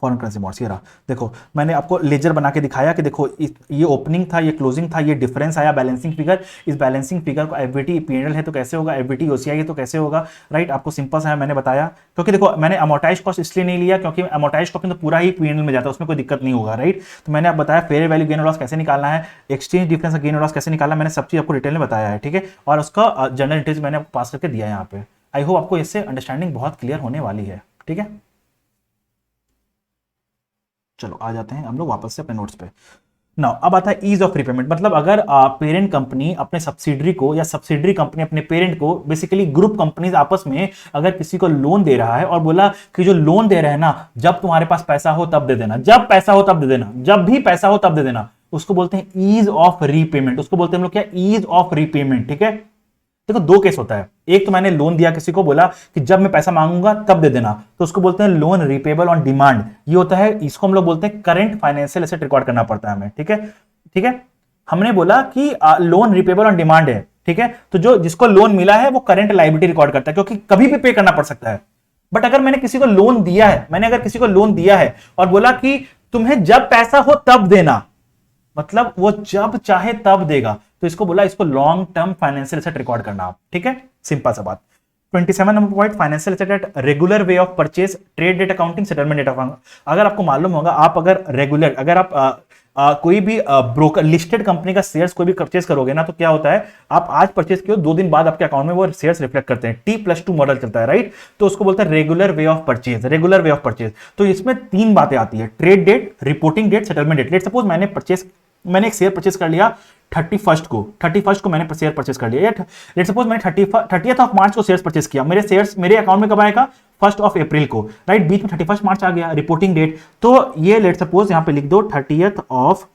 फॉरेन करेंसी बॉन्ड्स, ये रहा। देखो मैंने आपको लेजर बना के दिखाया कि देखो ये ओपनिंग था, ये क्लोजिंग था, ये डिफरेंस आया बैलेंसिंग फिगर। इस बैलेंसिंग फिगर को एफबीटी पीएनएल है तो कैसे होगा, एफबीटी ओसीआई है तो कैसे होगा, राइट। आपको सिंपल सा है, मैंने बताया। क्योंकि देखो मैंने अमोर्टाइज कॉस्ट इसलिए नहीं लिया क्योंकि अमोर्टाइज कॉस्ट तो पूरा ही पीएनएल में जाता है, उसमें कोई दिक्कत नहीं होगा, राइट। तो मैंने आप बताया फेयर वैल्यू गेन और लॉस कैसे निकालना है, एक्सचेंज डिफरेंस गेन और लॉस कैसे निकालना है, मैंने सब चीज आपको डिटेल में बताया है, ठीक है। और उसका जनरल इंटरेस्ट मैंने आपको पास करके दिया है यहाँ पे। आई होप आपको इससे अंडरस्टैंडिंग बहुत क्लियर होने वाली है, ठीक है। चलो आ जाते हैं हम लोग वापस से अपने नोट्स पे। नाउ अब आता है ईज ऑफ रीपेमेंट। मतलब अगर पेरेंट कंपनी अपने सब्सिडरी को या सब्सिडरी कंपनी अपने पेरेंट को, बेसिकली ग्रुप कंपनीज आपस में अगर किसी को लोन दे रहा है और बोला कि जो लोन दे रहे हैं ना, जब तुम्हारे पास पैसा हो तब दे देना, जब पैसा हो तब दे देना, जब भी पैसा हो तब दे देना, उसको बोलते हैं ईज ऑफ रीपेमेंट। उसको बोलते हैं हम लोग क्या, ईज ऑफ रीपेमेंट, ठीक है। देखो दो केस होता है, एक तो मैंने लोन दिया किसी को, बोला कि जब मैं पैसा मांगूंगा तब दे देना, तो उसको बोलते हैं लोन रिपेबल ऑन डिमांड। ये होता है, इसको हम लोग बोलते हैं करंट फाइनेंशियल एसेट रिकॉर्ड करना पड़ता है हमें, ठीक है। ठीक है, हमने बोला कि लोन रिपेबल ऑन डिमांड है, ठीक है। तो जो जिसको लोन मिला है वो करंट लायबिलिटी रिकॉर्ड करता है, क्योंकि कभी भी पे करना पड़ सकता है। बट अगर मैंने किसी को लोन दिया है, मैंने अगर किसी को लोन दिया है और बोला कि तुम्हें जब पैसा हो तब देना, मतलब वो जब चाहे तब देगा, तो इसको बोला, इसको long term financial asset record करना आप, ठीक है। सिंपल सा बात। 27 number point, financial asset at regular way of purchase, trade date accounting, settlement date accounting. अगर आपको मालूम होगा, आप अगर रेगुलर, अगर आप कोई भी ब्रोकर लिस्टेड कंपनी का शेयर्स कोई भी परचेज करोगे ना, तो क्या होता है, आप आज परचेज किए 2 दिन बाद आपके अकाउंट में वो शेयर्स रिफ्लेक्ट करते हैं। T+2 मॉडल चलता है, राइट। तो उसको बोलते हैं regular way of purchase, regular way of purchase. तो इसमें 3 बातें आती है, trade date, reporting date, settlement date. Let suppose मैंने एक शेयर परचेज कर लिया 31st को मैंने शेयर परचेज कर लिया। लेट सपोज मैंने 30th ऑफ मार्च को शेयर्स परचेज किया, मेरे अकाउंट में कब आएगा, 1st ऑफ अप्रैल को, राइट। बीच में 31 मार्च आ गया, रिपोर्टिंग डेट। तो ये लेट सपोज यहां पे लिख दो 30th ऑफ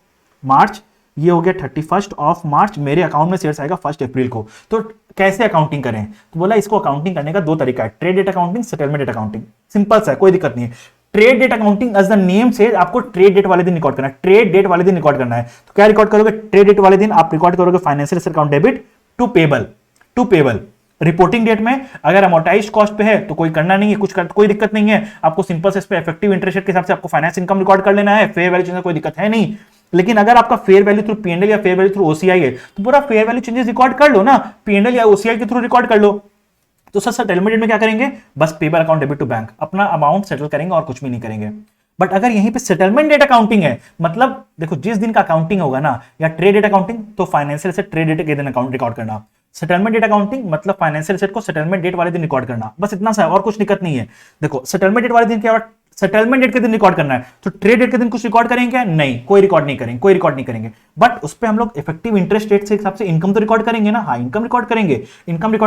मार्च, ये हो गया 31st ऑफ मार्च, मेरे अकाउंट में शेयर्स आएगा 1st अप्रैल को। तो कैसे अकाउंटिंग करें, तो बोला इसको अकाउंटिंग करने का 2 तरीका है, trade date accounting, settlement date accounting. Simple सा है, कोई दिक्कत नहीं है। Trade date accounting as the name से आपको ट्रेड डेट वाले दिन रिकॉर्ड करना है, ट्रेड डेट वाले दिन रिकॉर्ड करना है। तो क्या रिकॉर्ड करोगे, ट्रेड डेट वाले दिन आप रिकॉर्ड करोगे financial asset account debit to payable. Reporting date में अगर अमोर्टाइज्ड कॉस्ट पे है तो कोई करना नहीं है, कोई दिक्कत नहीं है, आपको सिंपल से इस पे इफेक्टिव इंटरेस्ट रेट के हिसाब से आपको फाइनेंस इनकम रिकॉर्ड कर लेना है, फेयर वैल्यू चेंज कोई दिक्कत है नहीं। लेकिन अगर आपका फेयर वैल्यू थ्रू पीएनएल या फेयर वैल्यू थ्रू ओसीआई है, तो पूरा फेयर वैल्यू चेंजेस रिकॉर्ड कर लो ना, पीएनएल या ओसीआई के थ्रू रिकॉर्ड कर लो। तो सर सेटलमेंट डेट में क्या करेंगे, बस payable account debit to bank, अपना अमाउंट सेटल करेंगे और कुछ भी नहीं करेंगे। बट अगर यहीं पे सेटलमेंट डेट अकाउंटिंग है, मतलब देखो जिस दिन का अकाउंटिंग होगा ना, या ट्रेड डेट अकाउंटिंग, तो फाइनेंशियल एसेट ट्रेड डेट के दिन अकाउंट रिकॉर्ड करना, सेटलमेंट डेट अकाउंटिंग मतलब फाइनेंशियल एसेट को सेटलमेंट डेट वाले दिन रिकॉर्ड करना, बस इतना सा है और कुछ दिक्कत नहीं है। देखो सेटलमेंट डेट वाले दिन क्या, सेटलमेंट डेट के दिन रिकॉर्ड करना है, तो ट्रेड डेट के दिन कुछ रिकॉर्ड करेंगे क्या, नहीं, कोई रिकॉर्ड नहीं करेंगे। बट उस पर हम लोग इफेक्टिव इंटरेस्ट रेट से हिसाब से इनकम तो रिकॉर्ड करेंगे ना, हाँ इनकम रिकॉर्ड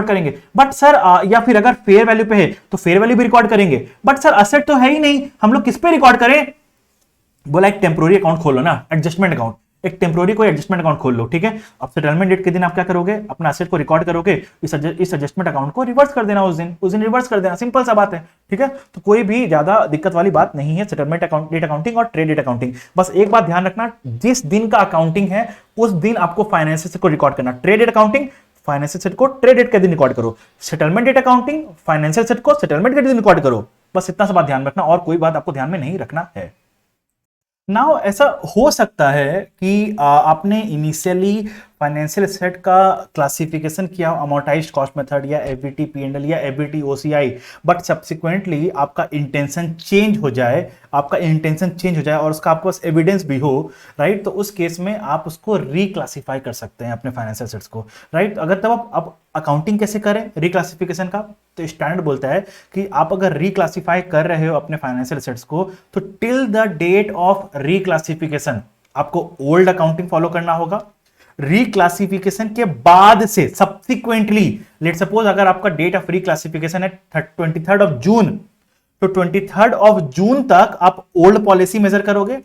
करेंगे। बट सर या फिर अगर फेयर वैल्यू पे है तो फेयर वैल्यू भी रिकॉर्ड करेंगे। बट सर असेट तो है ही नहीं, हम लोग किस पे रिकॉर्ड करें, बोला एक टेम्पोररी अकाउंट खोलो ना, एडजस्टमेंट अकाउंट, एक टेम्पोररी कोई एडजस्टमेंट अकाउंट खोल लो, ठीक है। अब सेटलमेंट डेट के दिन आप क्या करोगे, अपना एसेट को रिकॉर्ड करोगे, इस एडजस्टमेंट अकाउंट को रिवर्स कर देना, उस दिन रिवर्स कर देना, सिंपल सा बात है, ठीक है। तो कोई भी ज्यादा दिक्कत वाली बात नहीं है सेटलमेंट डेट अकाउंटिंग और ट्रेड डेट अकाउंटिंग। बस एक बात ध्यान रखना, जिस दिन का अकाउंटिंग है उस दिन आपको फाइनेंशियल को रिकॉर्ड करना, trade date accounting financial asset को ट्रेड डेट के दिन रिकॉर्ड करो, settlement date accounting financial asset को सेटलमेंट के दिन रिकॉर्ड करो। बस इतना सा बात ध्यान रखना और कोई बात आपको ध्यान में नहीं रखना है। नाउ ऐसा हो सकता है कि आपने इनिशियली फाइनेंशियल एसेट का क्लासिफिकेशन किया अमोर्टाइज्ड कॉस्ट मेथड या एफबीटी पीएनएल या एफबीटी ओसीआई, बट सब्सिक्वेंटली आपका इंटेंशन चेंज हो जाए और उसका आपके पास एविडेंस भी हो, राइट। तो उस केस में आप उसको रिक्लासिफाई कर सकते हैं अपने फाइनेंशियल एसेट्स को, राइट। अगर तब आप अकाउंटिंग कैसे करें रिक्लासिफिकेशन का, तो स्टैंडर्ड बोलता है कि आप अगर रिक्लासिफाई कर रहे हो अपने फाइनेंशियल एसेट्स को, तो till the date of reclassification आपको ओल्ड अकाउंटिंग फॉलो करना होगा। रिक्लासिफिकेशन के बाद से सब्सिक्वेंटली, लेट सपोज अगर आपका डेट ऑफ रिक्लासिफिकेशन है 23rd ऑफ जून, तो 23rd ऑफ जून तक आप ओल्ड पॉलिसी मेजर करोगे,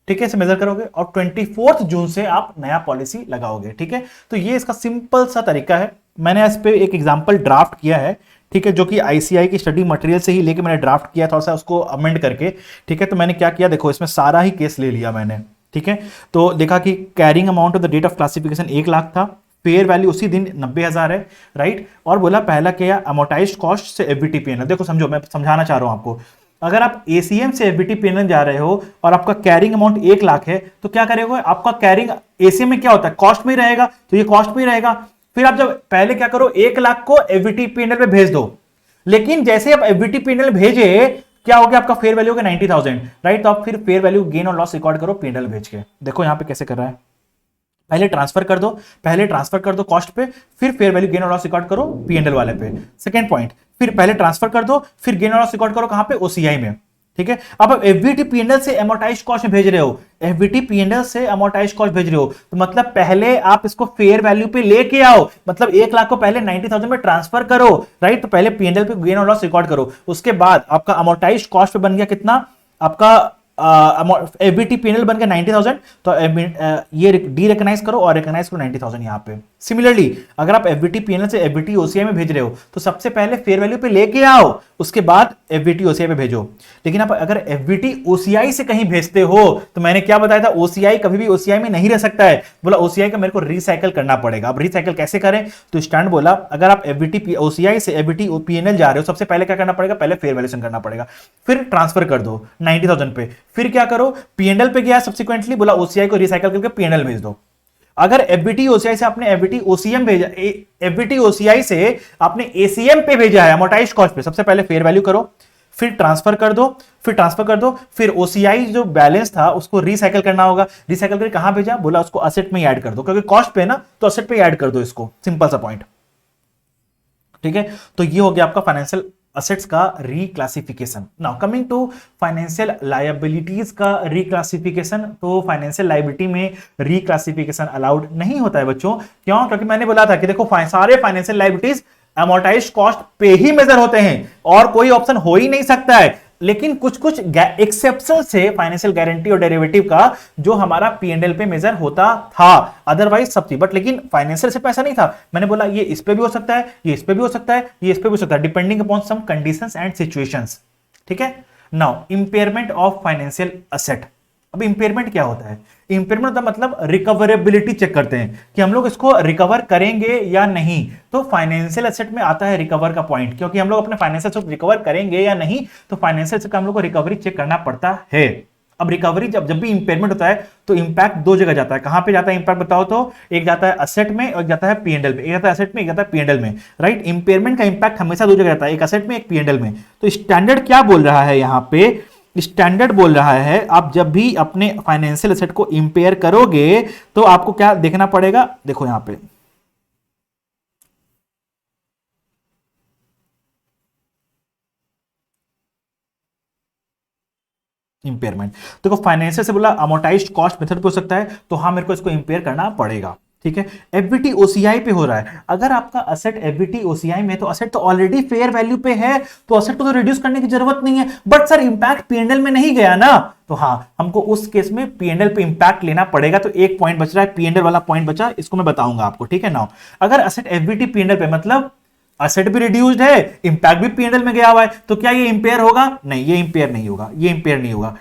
ठीक है, मेजर करोगे, और 24th जून से आप नया पॉलिसी लगाओगे, ठीक है। तो ये इसका सिंपल सा तरीका है। मैंने इस पे एक एग्जांपल ड्राफ्ट किया है, ठीक है, जो कि आईसीआई की स्टडी मटेरियल से ही लेके मैंने ड्राफ्ट किया, थोड़ा सा उसको अमेंड करके, ठीक है। तो मैंने क्या किया, देखो इसमें सारा ही केस ले लिया मैंने, ठीक है। तो देखा कि carrying amount of the date of classification 1 lakh था, फेयर वैल्यू उसी दिन 90,000 है, राइट। और बोला पहला क्या, अमोर्टाइज्ड कॉस्ट से एफबीटी पीएनएल। देखो समझो, मैं समझाना चाह रहा हूं आपको। अगर आप एसीएम से एफबीटी पीएनएल जा रहे हो और आपका कैरिंग अमाउंट 1 लाख है, तो क्या करेगा, आपका कैरिंग एसीएम में क्या होता है, कॉस्ट में ही रहेगा, तो ये कॉस्ट में ही रहेगा। फिर आप जब पहले क्या करो, 1 लाख को एफबीटी पीएनएल पे भेज दो, लेकिन जैसे आप एफबीटी पीएनएल भेजे, क्या हो गया, आपका फेयर वैल्यू हो गया 90,000, राइट। तो आप फिर फेयर वैल्यू गेन और लॉस रिकॉर्ड करो पीएनएल भेज के। देखो यहां पे कैसे कर रहा है, पहले ट्रांसफर कर दो, पहले ट्रांसफर कर दो कॉस्ट पे, फिर फेयर वैल्यू गेन और लॉस रिकॉर्ड करो पीएनएल वाले पे। सेकंड पॉइंट, फिर पहले ट्रांसफर कर दो, फिर गेन और लॉस रिकॉर्ड करो कहां पे, ओसीआई में, ठीक है। अब आप एफबीटी पीएनएल से अमोर्टाइज कॉस्ट में भेज रहे हो, एफबीटी पीएनएल से अमोर्टाइज कॉस्ट भेज रहे हो, तो मतलब पहले आप इसको फेयर वैल्यू पे लेके आओ, मतलब 1 लाख को पहले 90,000 में ट्रांसफर करो, राइट। तो पहले पीएनएल पे गेन और लॉस रिकॉर्ड करो, उसके बाद आपका अमोर्टाइज कॉस्ट पे बन गया कितना, आपका एफबीटी पीएनएल बन गया 90,000, तो ये डी रिकॉग्नाइज करो और रिकॉग्नाइज करो 90,000 यहां पे। सिमिलरली अगर आप एफबीटी पीएनएल से एफबीटी ओसीआई में भेज रहे हो, तो सबसे पहले फेयर वैल्यू पे लेके आओ, उसके बाद एफबीटी ओसीआई पे भेजो। लेकिन आप अगर एफबीटी ओसीआई से कहीं भेजते हो, तो मैंने क्या बताया था, ओसीआई कभी भी ओसीआई में नहीं रह सकता है, बोला ओसीआई का मेरे को रिसाइकल करना पड़ेगा। अब रिसाइकल कैसे करें, तो स्टैंड बोला अगर आप एफबीटी ओसीआई से एफबीटी पीएनएल जा रहे हो, सबसे पहले क्या करना पड़ेगा, पहले फेयर वैल्यूएशन करना पड़ेगा, फिर ट्रांसफर कर दो 90,000 पे, फिर क्या करो, पीएनएल पे गया सब्सिक्वेंटली, बोला ओसीआई को रिसाइकल करके पीएनएल भेज दो। अगर एफबीटी ओसीआई से आपने एफबीटी ओसीएम भेजा, एफबीटी ओसीआई से आपने एसीएम पे भेजा है अमोर्टाइज कॉस्ट पे, सबसे पहले फेयर वैल्यू करो, फिर ट्रांसफर कर दो, फिर ओसीआई जो बैलेंस था उसको रिसाइकल करना होगा, रिसाइकल करके कहां भेजा, बोला उसको असेट में ऐड कर दो, क्योंकि कॉस्ट पे ना, तो असेट पे ऐड कर दो इसको, सिंपल सा पॉइंट, ठीक है। तो ये हो गया आपका फाइनेंशियल असेट्स का reclassification. Now coming to financial liabilities का रिक्लासिफिकेशन। तो फाइनेंशियल लायबिलिटी में रिक्लासिफिकेशन अलाउड नहीं होता है बच्चों, क्यों, क्योंकि मैंने बोला था कि देखो सारे फाइनेंशियल लायबिलिटीज अमोर्टाइज्ड कॉस्ट पे ही मेजर होते हैं और कोई ऑप्शन हो ही नहीं सकता है। लेकिन कुछ कुछ एक्सेप्शन से फाइनेंशियल गारंटी और डेरिवेटिव का जो हमारा पीएनएल पे मेजर होता था, अदरवाइज सब थी, बट लेकिन फाइनेंशियल से पैसा नहीं था। मैंने बोला ये इस पे भी हो सकता है, ये इस पे भी हो सकता है, ये इस पे भी हो सकता है, depending upon some conditions and situations, ठीक है। Now impairment of financial asset. अब इंपेयरमेंट क्या होता है, इंपेयरमेंट का मतलब रिकवरेबिलिटी चेक करते हैं कि हम लोग इसको रिकवर करेंगे या नहीं। तो फाइनेंशियल एसेट में आता है रिकवर का पॉइंट, क्योंकि हम लोग अपने फाइनेंशियल एसेट रिकवर करेंगे या नहीं, तो फाइनेंशियल एसेट का हम लोग को रिकवरी चेक करना पड़ता है। अब रिकवरी जब भी इंपेयरमेंट होता है तो इंपैक्ट दो जगह जाता है, कहां पे जाता है इंपैक्ट बताओ, तो एक जाता है असेट में और जाता है पीएनएल में, एक जाता है असेट में, एक जाता है पीएनएल में, राइट। इंपेयरमेंट का इंपैक्ट हमेशा दो जगह जाता है, एक असेट में, एक पीएनएल में। तो स्टैंडर्ड क्या बोल रहा है यहां पे, स्टैंडर्ड बोल रहा है आप जब भी अपने फाइनेंशियल एसेट को इंपेयर करोगे तो आपको क्या देखना पड़ेगा, देखो यहां पे इंपेयरमेंट, देखो फाइनेंशियल से बोला अमोर्टाइज्ड कॉस्ट मेथड पे हो सकता है, तो हाँ मेरे को इसको इंपेयर करना पड़ेगा, ठीक है। एफबीटी ओसीआई पे हो रहा है, अगर आपका असेट एफबीटी ओसीआई में, तो असेट तो ऑलरेडी फेयर वैल्यू पे है, तो असेट को तो रिड्यूस करने की जरूरत नहीं है, बट सर इंपैक्ट पीएनएल में नहीं गया ना, तो हाँ हमको उस केस में पीएनएल पे इंपैक्ट लेना पड़ेगा। तो एक पॉइंट बच रहा है, पीएनएल वाला पॉइंट बचा, इसको मैं बताऊंगा आपको, ठीक है। नाउ अगर असेट एफबीटी पीएनएल पे, मतलब असेट भी रिड्यूस्ड है, इंपैक्ट भी पीएनएल में गया हुआ है, तो क्या ये इंपेयर होगा, नहीं ये इंपेयर नहीं होगा, ये इंपेयर नहीं होगा।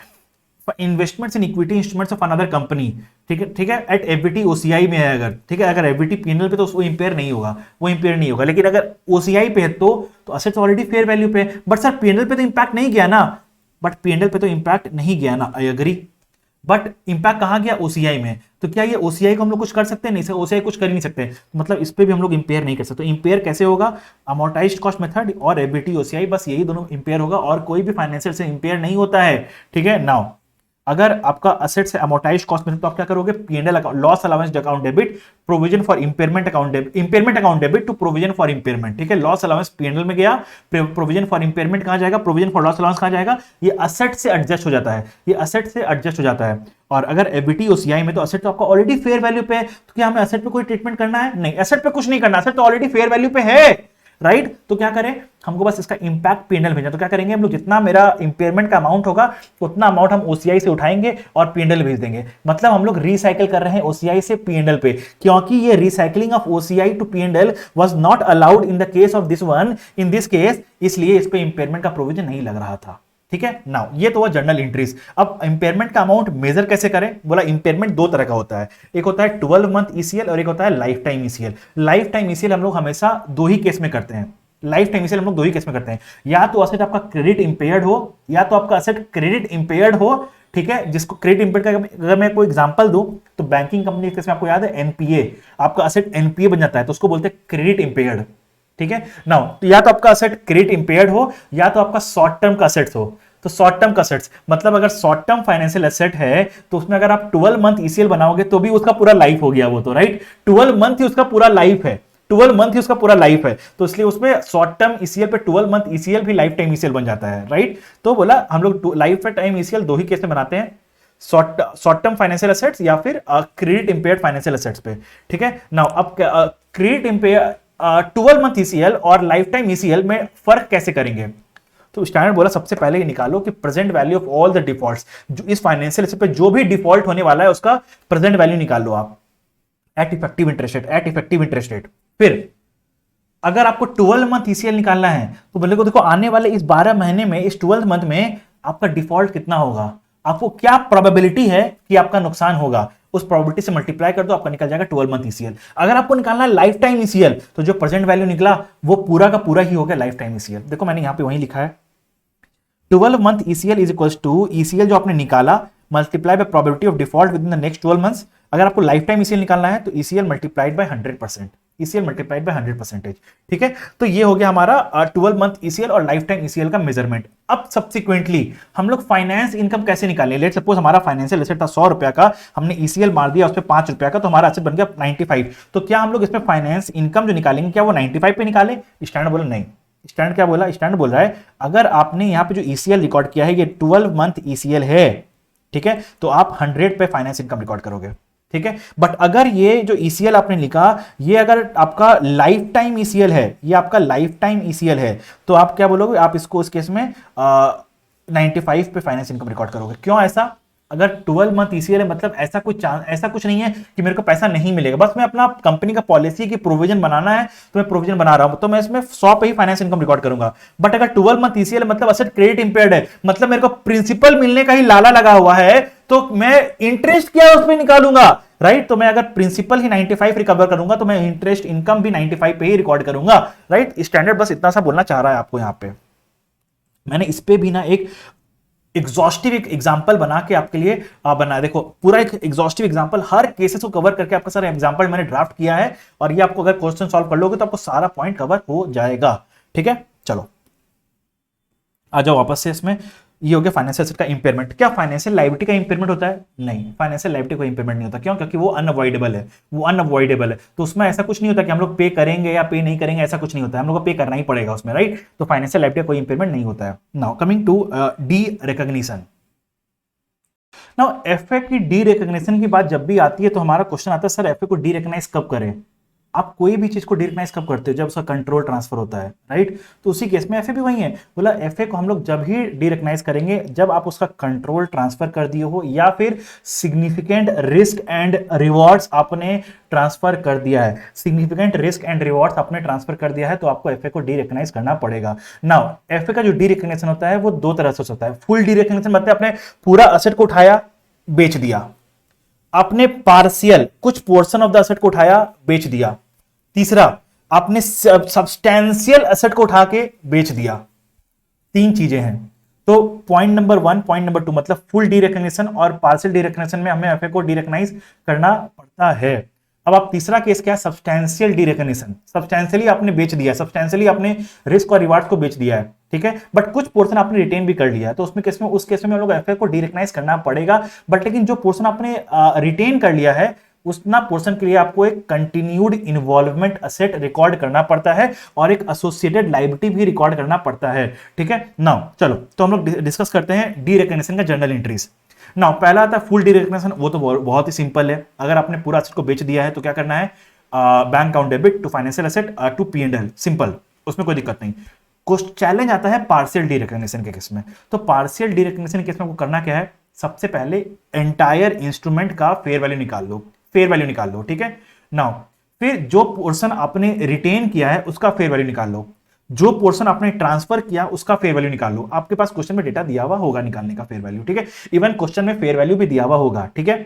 Investments in equity instruments of another company, ठीक है, ठीक है, एट एफबीटी ओसीआई में है अगर, ठीक है, अगर एफबीटी पीएनएल पे तो वो इंपेयर नहीं होगा, वो इंपेयर नहीं होगा। लेकिन अगर ओसीआई पे है तो असेट्स ऑलरेडी फेयर वैल्यू पे, बट सर पीएनएल पे तो इंपैक्ट नहीं गया ना, बट पीएनएल पे तो इंपैक्ट नहीं गया ना, आई एग्री, बट इंपैक्ट कहां गया, ओसीआई में। तो क्या ये ओसीआई को हम लोग कुछ कर सकते हैं, नहीं सर ओसीआई कुछ कर ही नहीं सकते, मतलब इस पे भी हम लोग इंपेयर नहीं कर सकते। इंपेयर कैसे होगा, अमोर्टाइज्ड कॉस्ट मेथड और एफबीटी ओसीआई, बस यही दोनों इंपेयर होगा और कोई भी फाइनेंशियल से इंपेयर नहीं होता है, ठीक है। नाउ अगर आपका असेट से अमोर्टाइज्ड कॉस्ट में, तो आप क्या करोगे, PNL account, loss allowance account debit, provision for impairment account debit, impairment account debit to provision for impairment, ठीक है। लॉस अलाउंस पीएनएल में गया, प्रोविजन फॉर इंपेयरमेंट कहां जाएगा, प्रोविजन फॉर लॉस अलाउंस कहां जाएगा, ये असेट से एडजस्ट हो जाता है, ये असेट से एडजस्ट हो जाता है। और अगर एफबीटी ओसीआई में, तो असेट तो आपका ऑलरेडी फेयर वैल्यू पे है, तो क्या हमें असेट पे कोई ट्रीटमेंट करना है, नहीं, असेट पे कुछ नहीं करना, असेट तो ऑलरेडी फेयर वैल्यू पे है, राइट। तो क्या करें, हमको बस इसका इंपैक्ट पीएनएल भेजना, तो क्या करेंगे हम लोग, जितना मेरा इंपेयरमेंट का अमाउंट होगा उतना अमाउंट हम ओसीआई से उठाएंगे और पीएनएल भेज देंगे। मतलब हम लोग रिसाइकिल कर रहे हैं ओसीआई से पीएनएल पे, क्योंकि ये recycling of OCI to PNL was not allowed in the case of this one, in this case, इसलिए इस पे इंपेयरमेंट का प्रोविजन नहीं लग रहा था, ठीक है। नाउ ये तो हुआ जर्नल एंट्रीज। अब इंपेयरमेंट का अमाउंट मेजर कैसे करें, बोला इंपेयरमेंट दो तरह का होता है, एक होता है 12 मंथ ईसीएल और एक होता है life time ECL. Life time ECL हम लोग हमेशा दो ही केस में करते हैं, लाइफ टाइम ईसीएल हम लोग दो ही केस में करते हैं, या तो असेट आपका क्रेडिट इंपेयर्ड हो या तो आपका असेट क्रेडिट इंपेयर्ड हो, ठीक है, जिसको क्रेडिट इंपेयर्ड का अगर मैं कोई एग्जांपल दूं तो बैंकिंग कंपनी के केस में आपको याद है एनपीए, आपका असेट एनपीए बन जाता है तो उसको बोलते हैं क्रेडिट इंपेयर्ड, ठीक है। नाउ तो या तो आपका असेट क्रेडिट इंपेयर्ड हो या तो आपका शॉर्ट टर्म का असेट्स हो। तो शॉर्ट टर्म का असेट्स मतलब अगर शॉर्ट टर्म फाइनेंशियल एसेट है तो उसमें अगर आप 12 मंथ ईसीएल बनाओगे तो भी उसका पूरा लाइफ हो गया वो तो, राइट, 12 मंथ ही उसका पूरा लाइफ है, 12 मंथ ही उसका पूरा लाइफ है, तो इसलिए उसमें शॉर्ट टर्म ईसीएल पे 12 मंथ ईसीएल भी लाइफ टाइम ईसीएल बन जाता है, राइट। तो बोला हम लोग लाइफ टाइम ईसीएल दो ही केस में बनाते हैं, शॉर्ट टर्म फाइनेंशियल एसेट्स या फिर क्रेडिट इंपेयर्ड फाइनेंशियल एसेट्स पे, ठीक है। नाउ अब क्रेडिट इंपेयर 12 मंथ ईसीएल और लाइफ टाइम ईसीएल में फर्क कैसे करेंगे, तो स्टैंडर्ड बोला सबसे पहले ये निकालो कि present value of all the defaults, जो इस फाइनेंशियल एसेट पे जो भी डिफॉल्ट होने वाला है उसका प्रेजेंट वैल्यू निकाल लो आप एट इफेक्टिव इंटरेस्ट रेट। फिर अगर आपको 12 मंथ ईसीएल निकालना है तो बोले को देखो आने वाले इस 12 महीने में, इस 12 मंथ में आपका डिफॉल्ट कितना होगा, आपको क्या प्रोबेबिलिटी है कि आपका नुकसान होगा, उस प्रोबेबिलिटी से मल्टीप्लाई कर दो, आपका निकल जाएगा 12 मंथ ईसीएल। अगर आपको निकालना है लाइफ टाइम ईसीएल तो जो प्रेजेंट वैल्यू निकला वो पूरा का पूरा ही हो गया लाइफ टाइम ईसीएल। देखो मैंने यहां पे वही लिखा है 12 month ECL is equals to ECL जो आपने निकाला multiply by probability of default within the next 12 months. अगर आपको लाइफ टाइम ईसीएल निकालना है तो ECL multiplied by 100%, ECL multiplied by 100%, ठीक है। तो ये हो गया हमारा 12 मंथ ईसीएल और लाइफ टाइम ईसीएल का मेजरमेंट। अब सब्सिक्वेंटली हम लोग फाइनेंस इनकम कैसे निकालें, लेट सपोज हमारा फाइनेंशियल एसेट था 100 रुपया का, हमने ईसीएल मार दिया उस पर 5 रुपया का, तो हमारा एसेट बन गया 95। तो क्या हम लोग इसमें फाइनेंस इनकम जो निकालेंगे क्या वो 95 पे निकाले? स्टैंडर्ड बोला नहीं। स्टैंडर्ड क्या बोला? स्टैंडर्ड बोल रहा है अगर आपने यहाँ पे जो ईसीएल रिकॉर्ड किया है ये 12 मंथ ईसीएल है, ठीक है, तो आप 100 पे फाइनेंस इनकम रिकॉर्ड करोगे, ठीक है। बट अगर ये जो ईसीएल आपने लिखा ये अगर आपका लाइफ टाइम ईसीएल है, ये आपका लाइफ टाइम ईसीएल है, तो आप क्या बोलोगे? आप इसको उस केस में 95 पे फाइनेंस इनकम रिकॉर्ड करोगे। क्यों ऐसा? अगर 12 मंथ ईसीएल है मतलब ऐसा कुछ नहीं है कि मेरे को पैसा नहीं मिलेगा, बस मैं अपना कंपनी का पॉलिसी की प्रोविजन बनाना है तो मैं प्रोविजन बना रहा हूं, तो मैं इसमें 100 पे ही फाइनेंस इनकम रिकॉर्ड करूंगा। बट अगर 12 मंथ ईसीएल मतलब असेट क्रेडिट इंपेयर्ड है, मतलब मेरे को प्रिंसिपल मिलने का ही लाला लगा हुआ है, तो मैं इंटरेस्ट क्या उसमें निकालूंगा, राइट। तो मैं अगर प्रिंसिपल ही 95 रिकवर करूंगा तो मैं इंटरेस्ट इनकम भी 95 पे ही रिकॉर्ड करूंगा, राइट। स्टैंडर्ड बस इतना सा बोलना चाह रहा है आपको। यहां पे मैंने इस पे भी ना एक एग्जॉस्टिव एग्जांपल बना के आपके लिए बना, देखो पूरा एक एग्जॉस्टिव एग्जांपल हर केसेस को कवर करके आपका सारा एग्जांपल मैंने ड्राफ्ट किया है, और ये आपको अगर क्वेश्चन सॉल्व कर लोगे तो आपको सारा पॉइंट कवर हो जाएगा, ठीक है। चलो आ जाओ वापस से इसमें। ये हो गया फाइनेंशियल एसेट का इंपेयरमेंट। क्या फाइनेंशियल लायबिलिटी का इंपेयरमेंट होता है? नहीं, फाइनेंशियल लायबिलिटी का इंपेयरमेंट नहीं होता। क्यों? क्योंकि वो अनअवॉइडेबल है, वो अनअवॉइडेबल है। तो उसमें ऐसा कुछ नहीं होता कि हम लोग पे करेंगे या पे नहीं करेंगे, ऐसा कुछ नहीं होता है, हम लोग को पे करना ही पड़ेगा उसमें, राइट। तो फाइनेंशियल लायबिलिटी का कोई इंपेयरमेंट नहीं होता है। Now coming to derecognition. Now FA की डी रिकॉग्निशन की बात जब भी आती है तो हमारा क्वेश्चन आता है सर एफए को डी रिकॉग्नाइज कब करें? आप कोई भी चीज को डी रिकॉग्नाइज कब करते हो? जब उसका कंट्रोल ट्रांसफर होता है, राइट। तो उसी केस में एफए भी वही है। बोला एफए को हम लोग जब ही डी रिकॉग्नाइज करेंगे जब आप उसका कंट्रोल ट्रांसफर कर दिए हो या फिर सिग्निफिकेंट रिस्क एंड रिवॉर्ड्स आपने ट्रांसफर कर दिया है, सिग्निफिकेंट रिस्क एंड रिवॉर्ड्स आपने ट्रांसफर कर दिया है तो आपको एफए को डी रिकॉग्नाइज करना पड़ेगा। नाउ एफए का जो डी रिकॉग्निशन होता है वो दो तरह से होता है। फुल डी रिकॉग्निशन मतलब आपने पूरा एसेट को उठाया बेच दिया, आपने पार्शियल कुछ पोर्शन ऑफ द एसेट को उठाया बेच दिया, तीसरा आपने सब्सटैंशियल एसेट को उठा के बेच दिया। तीन चीजें हैं। तो पॉइंट नंबर 1, पॉइंट नंबर 2 मतलब फुल डी रिकॉग्निशन और पार्शियल डी रिकॉग्निशन में हमें एफए को डी रिकॉग्नाइज करना पड़ता है। अब आप तीसरा केस क्या है? Substantial D recognition. सब्सटैंशियली आपने बेच दिया, सब्सटैंशियली आपने रिस्क और रिवार्ड को बेच दिया है, ठीक है, बट कुछ पोर्शन आपने रिटेन भी कर लिया है, तो उसमें केस में उस केस में हम लोग एफए को डी रिकॉग्नाइज करना पड़ेगा। बट लेकिन जो पोर्शन आपने रिटेन कर लिया है उतना पोर्शन के लिए आपको एक कंटिन्यूड इन्वॉल्वमेंट एसेट रिकॉर्ड करना पड़ता है और एक एसोसिएटेड लायबिलिटी भी रिकॉर्ड करना पड़ता है, ठीक है। नाउ चलो तो हम लोग डिस्कस करते हैं डी रिकॉग्निशन का जर्नल एंट्रीज। नाउ पहला आता है फुल डी रिकॉग्निशन। वो तो बहुत ही सिंपल है। अगर आपने पूरा एसेट को बेच दिया है तो क्या करना है? Bank account debit to financial asset to P&L, simple, उसमें कोई दिक्कत नहीं। कुछ चैलेंज आता है पार्शियल डी रिकॉग्निशन के केस में। तो पार्शियल डी रिकॉग्निशन के केस में आपको करना क्या है? सबसे पहले एंटायर इंस्ट्रूमेंट का फेयर वैल्यू निकाल लो, फेयर वैल्यू निकाल लो, ठीक है। नाउ फिर जो पोर्शन आपने रिटेन किया है उसका फेयर वैल्यू निकाल लो, जो पोर्शन आपने ट्रांसफर किया उसका फेयर वैल्यू निकाल लो। आपके पास क्वेश्चन में डेटा दिया हुआ होगा निकालने का फेयर वैल्यू, ठीक है। इवन क्वेश्चन में फेयर वैल्यू भी दिया हुआ होगा, ठीक है।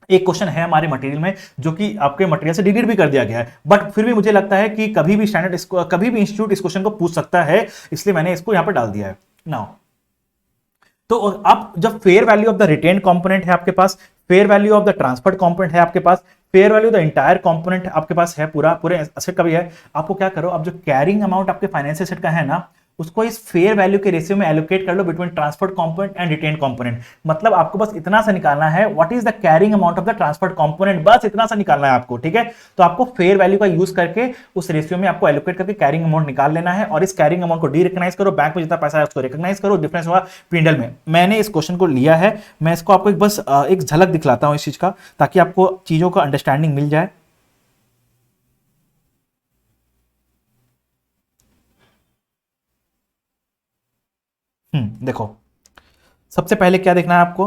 एक क्वेश्चन है हमारे मटेरियल में जो कि आपके मटेरियल से डिलीट भी कर दिया गया है, बट फिर भी मुझे लगता है कि कभी भी कभी भी इंस्टीट्यूट इस क्वेश्चन को पूछ सकता है, इसलिए मैंने इसको यहां पर डाल दिया है नाउ। तो अब जब fair value of the retained component है आपके पास, fair value of the transferred component है आपके पास, fair value the entire component आपके पास है, पूरे एसेट का भी है, आपको क्या करो, अब जो कैरिंग अमाउंट आपके फाइनेंशियल एसेट का है ना, उसको इस फेयर वैल्यू के रेशियो में एलोकेट कर लो between transferred component and retained component. मतलब आपको बस इतना सा निकालना है, what is the carrying amount of the transferred component, बस इतना सा निकालना है आपको, ठीक है। तो आपको फेयर वैल्यू का यूज करके उस रेशियो में आपको एलोकेट करके कैरिंग अमाउंट निकाल लेना है, और इस कैरिंग अमाउंट को डी रिकॉग्नाइज करो, बैंक में जितना पैसा है उसको रिकॉग्नाइज करो, डिफरेंस हुआ P&L में। मैंने इस क्वेश्चन को लिया है, मैं इसको आपको बस एक झलक दिखलाता हूं इस चीज का, ताकि आपको चीजों का अंडरस्टैंडिंग मिल जाए। देखो, सबसे पहले क्या देखना है आपको,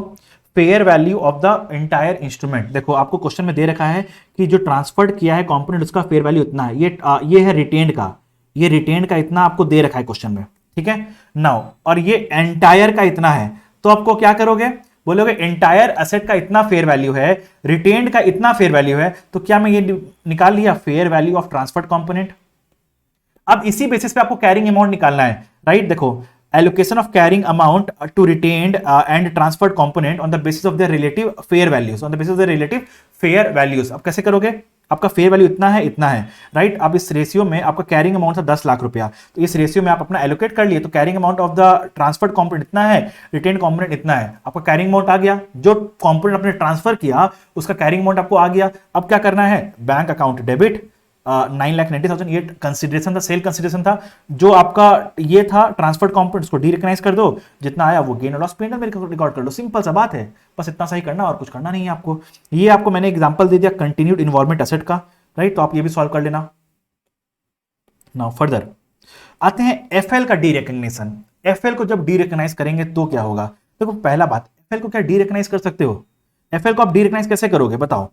fair value of the entire instrument. देखो आपको क्वेश्चन में दे रखा है कि जो ट्रांसफर्ड किया है कंपोनेंट उसका फेयर वैल्यू इतना है, ये है रिटेन्ड का, ये रिटेन्ड का इतना आपको दे रखा है क्वेश्चन में, ठीक है नाउ, और ये एंटायर का इतना है। तो आपको क्या करोगे, बोलोगे एंटायर एसेट का इतना फेयर वैल्यू है, रिटेन्ड का इतना फेयर वैल्यू है, तो क्या मैं ये निकाल लिया fair value of transferred component. अब इसी बेसिस पे आपको कैरिंग अमाउंट निकालना है, राइट। देखो allocation of carrying amount to retained and transferred component on the basis of their relative fair values, on the basis of their relative fair values। अब कैसे करोगे, आपका फेयर वैल्यू इतना है राइट। अब इस रेशियो में आपका कैरिंग अमाउंट था 10 लाख रुपया, तो इस रेशियो में आप अपना एलोकेट कर लिए, तो carrying amount of the transferred component इतना है, रिटेन कंपोनेंट इतना है, आपका कैरिंग अमाउंट आ गया, जो कंपोनेंट आपने ट्रांसफर किया उसका कैरिंग अमाउंट आपको आ गया। अब क्या करना है, बैंक अकाउंट डेबिट 9,90,000, ये कंसिडरेशन था, सेल कंसिडरेशन था, जो आपका ये था ट्रांसफर्ड कंपोनेंट उसको डी रिकॉग्नाइज कर दो, जितना आया वो गेन और लॉस P&L में रिकॉर्ड कर लो, सिंपल सा बात है, बस इतना सही करना और कुछ करना नहीं है आपको। ये आपको मैंने एग्जांपल दे दिया कंटिन्यूड इन्वॉल्वमेंट एसेट का, राइट, तो आप ये भी सॉल्व कर लेना। नाउ फर्दर आते हैं एफएल का डी रिकॉग्निशन। एफएल को जब डी रिकॉग्नाइज करेंगे तो क्या होगा, देखो पहला बात, एफएल को क्या डी रिकॉग्नाइज कर सकते हो, एफएल को आप डी रिकॉग्नाइज कैसे करोगे बताओ,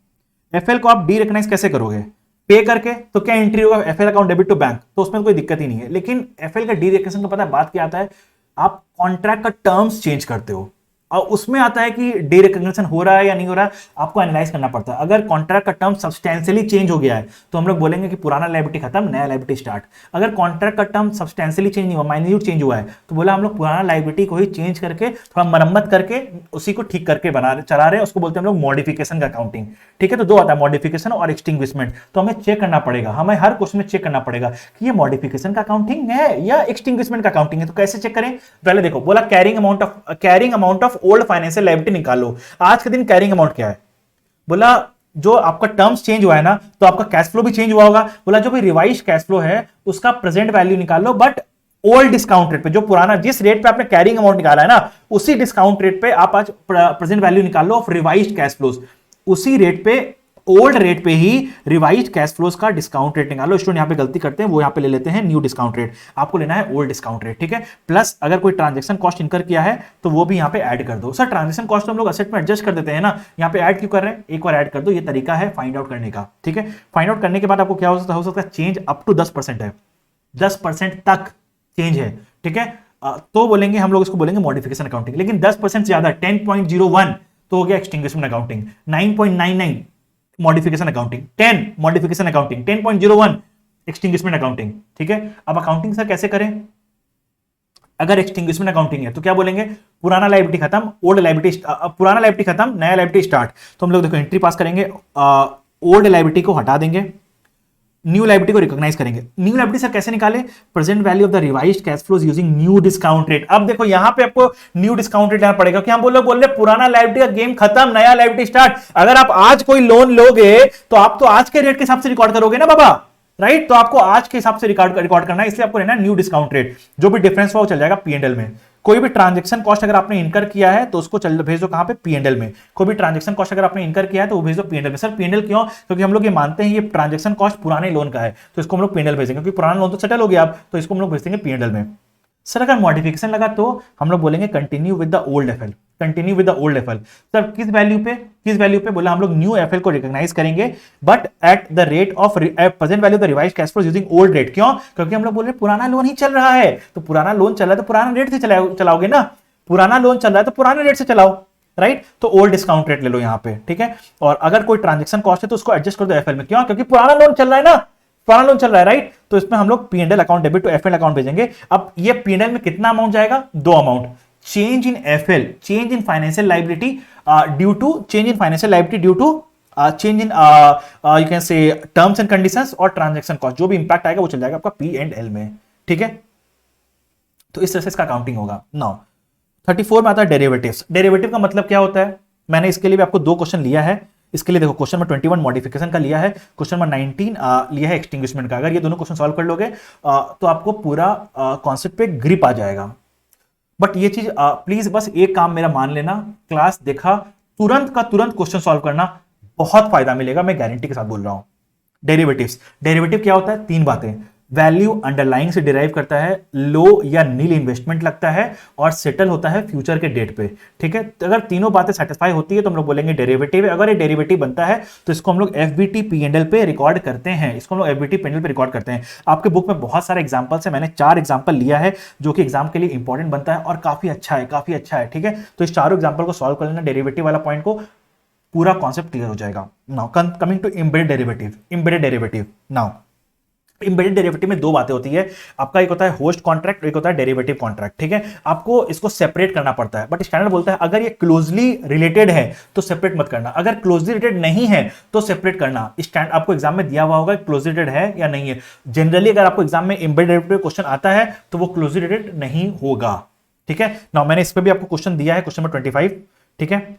एफएल को आप डी रिकॉग्नाइज कैसे करोगे, पे करके, तो क्या एंट्री होगा FL account debit to bank, तो उसमें कोई दिक्कत ही नहीं है। लेकिन एफएल का डी रिकॉग्निशन का पता है बात क्या आता है, आप कॉन्ट्रैक्ट का टर्म्स चेंज करते हो, और उसमें आता है कि डी रिकॉग्निशन हो रहा है या नहीं हो रहा है, आपको एनालाइज करना पड़ता है। अगर कॉन्ट्रैक्ट का टर्म सब्सटेंशियली चेंज हो गया है तो हम लोग बोलेंगे कि पुराना लायबिलिटी खत्म, नया लायबिलिटी स्टार्ट। अगर कॉन्ट्रैक्ट का टर्म सब्सटेंशियली चेंज नहीं हुआ, माइन्यूट चेंज हुआ है, तो बोला हम लोग पुराना लायबिलिटी को ही चेंज करके थोड़ा मरम्मत करके उसी को ठीक करके चला रहे हैं, उसको बोलते हैं हम लोग मॉडिफिकेशन का अकाउंटिंग, ठीक है। तो दो आता है, मॉडिफिकेशन और एक्सटिंग्विशमेंट। तो हमें चेक करना पड़ेगा, हमें हर क्वेश्चन में चेक करना पड़ेगा कि ये मॉडिफिकेशन का अकाउंटिंग है या एक्सटिंग्विशमेंट का अकाउंटिंग है। तो कैसे चेक करें, पहले देखो बोला carrying amount of old financial liability निकालो। आज के दिन कैरिंग अमाउंट क्या है, बोला जो आपका टर्म्स चेंज हुआ है ना, तो आपका कैश फ्लो भी चेंज हुआ होगा, बोला जो भी रिवाइज कैश फ्लो है उसका प्रेजेंट वैल्यू निकाल लो, बट ओल्ड डिस्काउंट रेट पे, जो पुराना जिस रेट पे आपने कैरिंग अमाउंट निकाला है ना, उसी डिस्काउंट रेट पे आप आज प्रेजेंट वैल्यू निकाल लो ऑफ रिवाइज्ड कैश फ्लोज, उसी रेट पे ओल्ड रेट पे ही रिवाइज्ड कैश फ्लोज का डिस्काउंट रेट निकालो। स्टूडेंट यहां पे गलती करते हैं, वो यहां पे ले लेते हैं न्यू डिस्काउंट रेट, आपको लेना है ओल्ड डिस्काउंट रेट, ठीक है। प्लस अगर कोई ट्रांजैक्शन कॉस्ट इनकर किया है तो वो भी यहां पे ऐड कर दो। सर ट्रांजैक्शन कॉस्ट तो हम लोग असेट में एडजस्ट कर देते हैं ना, यहां पे ऐड क्यों कर रहे हैं, एक बार ऐड कर दो, ये तरीका है फाइंड आउट करने का, ठीक है। फाइंड आउट करने के बाद आपको क्या हो सकता है चेंज अप टू 10% है, 10% तक चेंज है, ठीक है। तो बोलेंगे हम लोग इसको बोलेंगे मॉडिफिकेशन अकाउंटिंग। लेकिन 10% ज्यादा 10.01 तो हो गया extinguishment accounting, 9.99 modification accounting, 10 modification accounting, 10.01 extinguishment accounting, ठीक है। अब अकाउंटिंग सर कैसे करें, अगर एक्सटिंग्विशमेंट अकाउंटिंग है तो क्या बोलेंगे, पुराना लायबिलिटी खत्म, ओल्ड लायबिलिटी, पुराना लायबिलिटी खत्म, नया लायबिलिटी स्टार्ट। तो हम लोग देखो एंट्री पास करेंगे, ओल्ड लायबिलिटी को हटा देंगे, न्यू लायबिलिटी को रिकॉग्नाइज करेंगे। न्यू लायबिलिटी सर कैसे निकाले, present value of the revised cash flows using new discount rate. अब देखो यहां पे आपको न्यू डिस्काउंट रेट लेना पड़ेगा, कि हम बोल रहे पुराना लायबिलिटी का गेम खत्म, नया लायबिलिटी स्टार्ट। अगर आप आज कोई लोन लोगे तो आप तो आज के रेट के हिसाब से रिकॉर्ड करोगे ना बाबा, राइट। तो आपको आज के हिसाब से रिकॉर्ड करना है, इसलिए आपको लेना न्यू डिस्काउंट रेट, जो भी डिफरेंस हुआ वो चल जाएगा P&L में। कोई भी ट्रांजैक्शन कॉस्ट अगर आपने इनकर किया है तो उसको भेज दो कहां पे, P&L में। कोई भी ट्रांजैक्शन कॉस्ट अगर आपने इनकर किया है तो वो भेज दो P&L में। सर P&L क्यों, क्योंकि हम लोग ये मानते हैं ये ट्रांजैक्शन कॉस्ट पुराने लोन का है, तो इसको हम लोग P&L भेजेंगे, क्योंकि पुराना लोन तो सेटल हो गया अब, तो इसको हम लोग भेज देंगे P&L में। सर अगर मॉडिफिकेशन लगा तो हम लोग बोलेंगे continue with the old FL, continue with the old FL. Sir किस वैल्यू पे बोला, हम लोग न्यू एफएल को रिकॉग्नाइज करेंगे but at the rate of present value the revised cash flow using old rate. क्यों, क्योंकि हम लोग बोल रहे पुराना लोन ही चल रहा है, तो पुराना लोन चल रहा है तो पुराना रेट से चलाओगे ना, पुराना लोन चल रहा है तो पुराने रेट से चलाओ। राइट, तो ओल्ड डिस्काउंट रेट ले लो यहां पे, ठीक है। और अगर कोई ट्रांजेक्शन कॉस्ट है तो उसको एडजस्ट कर दो एफएल में, क्यों, क्योंकि पुराना लोन चल रहा है ना, पुराना लोन चल रहा है, राइट। तो इसमें हम लोग PNL account debit to FL account भेजेंगे। अब ये पीएनएल में कितना अमाउंट जाएगा, 2 amount, change in FL, change in financial liability due to, change in financial liability due to change in you can say terms and conditions, और transaction cost, जो भी impact आएगा वो चल जाएगा आपका पी एंड एल में, ठीक है। तो इस तरह से इसका काउंटिंग होगा। नाउ 34 में आता है डेरिवेटिव्स। डेरिवेटिव का मतलब क्या होता है, मैंने इसके लिए भी आपको 2 क्वेश्चन लिया है। इसके लिए देखो क्वेश्चन नंबर 21 मॉडिफिकेशन का लिया है, क्वेश्चन नंबर 19 लिया है एक्सटिंग्विशमेंट का। अगर ये दोनों क्वेश्चन सॉल्व कर लोगे तो आपको पूरा कॉन्सेप्ट पे ग्रिप आ जाएगा। बट ये चीज प्लीज बस एक काम मेरा मान लेना, क्लास देखा तुरंत का तुरंत क्वेश्चन सॉल्व करना, बहुत फायदा मिलेगा, मैं गारंटी के साथ बोल रहा हूं। डेरिवेटिव्स, डेरिवेटिव क्या होता है, 3 बातें, वैल्यू अंडरलाइंग से डिराइव करता है, लो या नील इन्वेस्टमेंट लगता है, और सेटल होता है फ्यूचर के डेट पे, ठीक है। तो अगर तीनों बातें सेटिस्फाई होती है तो हम लोग बोलेंगे डेरिवेटिव है। अगर ये डेरिवेटिव बनता है तो इसको हम लोग एफबीटी पीएनएल पे रिकॉर्ड करते हैं, इसको हम लोग एफबीटी पीएनएल पे रिकॉर्ड करते हैं। आपके बुक में बहुत सारे एग्जांपल्स है, मैंने 4 एग्जांपल लिया है जो कि एग्जाम के लिए इंपॉर्टेंट बनता है और काफी अच्छा है, काफी अच्छा है, ठीक है। तो इस चारों एग्जांपल को सॉल्व कर लेना, डेरिवेटिव वाला पॉइंट को, पूरा कॉन्सेप्ट क्लियर हो जाएगा। Now coming to embedded derivative. Embedded derivative, now embedded derivative में 2 बातें होती है आपका, एक होता है होस्ट कॉन्ट्रैक्ट, एक होता है डेरिवेटिव कॉन्ट्रैक्ट, ठीक है। आपको इसको सेपरेट करना पड़ता है, बट स्टैंडर्ड बोलता है अगर ये क्लोजली रिलेटेड है तो सेपरेट मत करना, अगर क्लोजली रिलेटेड नहीं है तो सेपरेट करना। स्टैंड आपको एग्जाम में दिया हुआ होगा क्लोजली रिलेटेड है या नहीं है। जनरली अगर आपको एग्जाम में एम्बेडेड डेरिवेटिव क्वेश्चन आता है तो वो क्लोजली रिलेटेड नहीं होगा, ठीक है। नाउ मैंने इस पर भी आपको क्वेश्चन दिया है, क्वेश्चन नंबर 25, ठीक है।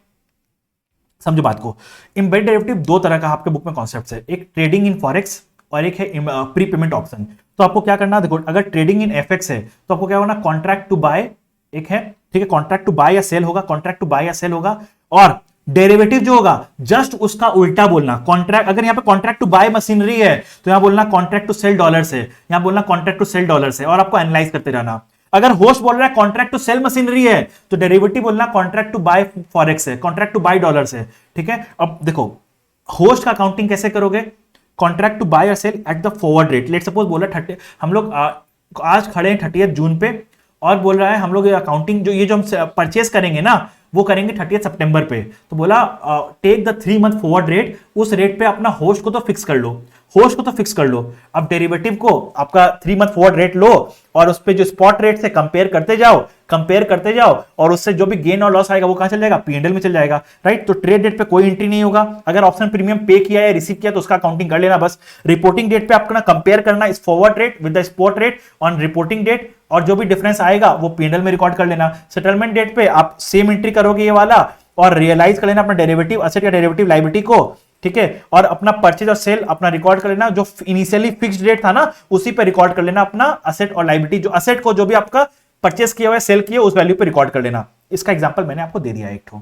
समझो बात को, एम्बेडेड डेरिवेटिव 2 तरह का आपके बुक में कॉन्सेप्ट है, एक ट्रेडिंग इन फॉरेक्स और एक है प्री पेमेंट ऑप्शन। तो आपको क्या करना है, देखो अगर ट्रेडिंग इन एफएक्स है तो आपको क्या होना, कॉन्ट्रैक्ट टू बाय एक है, ठीक है, कॉन्ट्रैक्ट टू बाय या सेल होगा, कॉन्ट्रैक्ट टू बाय या सेल होगा। और डेरिवेटिव जो होगा जस्ट उसका उल्टा बोलना, कॉन्ट्रैक्ट, अगर यहां पे कॉन्ट्रैक्ट टू बाय मशीनरी है तो यहां बोलना कॉन्ट्रैक्ट टू सेल डॉलर्स है, यहां बोलना कॉन्ट्रैक्ट टू सेल डॉलर्स है, और आपको एनालाइज करते रहना। अगर होस्ट बोल रहा है कॉन्ट्रैक्ट टू सेल मशीनरी है तो डेरिवेटिव बोलना कॉन्ट्रैक्ट टू बाय फॉरेक्स है, कॉन्ट्रैक्ट टू बाय डॉलर्स है, ठीक है। अब देखो होस्ट का काउंटिंग कैसे करोगे, कॉन्ट्रैक्ट टू बाय और sell at the forward rate. Let suppose बोला 30, हम लोग आज खड़े हैं 30 जून पे, और बोल रहा है हम लोग अकाउंटिंग जो हम परचेस करेंगे ना वो करेंगे 30 सितंबर पे। तो बोला take the 3 month forward rate, उस रेट पे अपना होस्ट को तो फिक्स कर लो, होस्ट को तो फिक्स कर लो। अब डेरिवेटिव को आपका 3 मंथ फॉरवर्ड रेट लो और उस पे जो स्पॉट रेट से कंपेयर करते जाओ, कंपेयर करते जाओ, और उससे जो भी गेन और लॉस आएगा वो कहां चल जाएगा, पीएनएल में चल जाएगा, राइट। तो ट्रेड डेट पे कोई एंट्री नहीं होगा। अगर ऑप्शन प्रीमियम पे किया या रिसीव किया तो उसका काउंटिंग कर लेना बस। रिपोर्टिंग डेट पे आपको कंपेयर करना इस forward rate with the spot rate on reporting date, और जो भी डिफरेंस आएगा वो पीएनएल में रिकॉर्ड कर लेना। सेटलमेंट डेट पे आप सेम एंट्री करोगे ये वाला, और रियलाइज कर लेना अपना डेरिवेटिव असेट या डेरिवेटिव लायबिलिटी को, ठीक है। और अपना परचेज और सेल अपना रिकॉर्ड कर लेना, जो इनिशियली फिक्स्ड रेट था ना उसी पे रिकॉर्ड कर लेना अपना असेट और लायबिलिटी, जो असेट को जो भी आपका परचेस किया हुआ है, सेल किया उस वैल्यू पे रिकॉर्ड कर लेना। इसका एग्जांपल मैंने आपको दे दिया है, एक ठो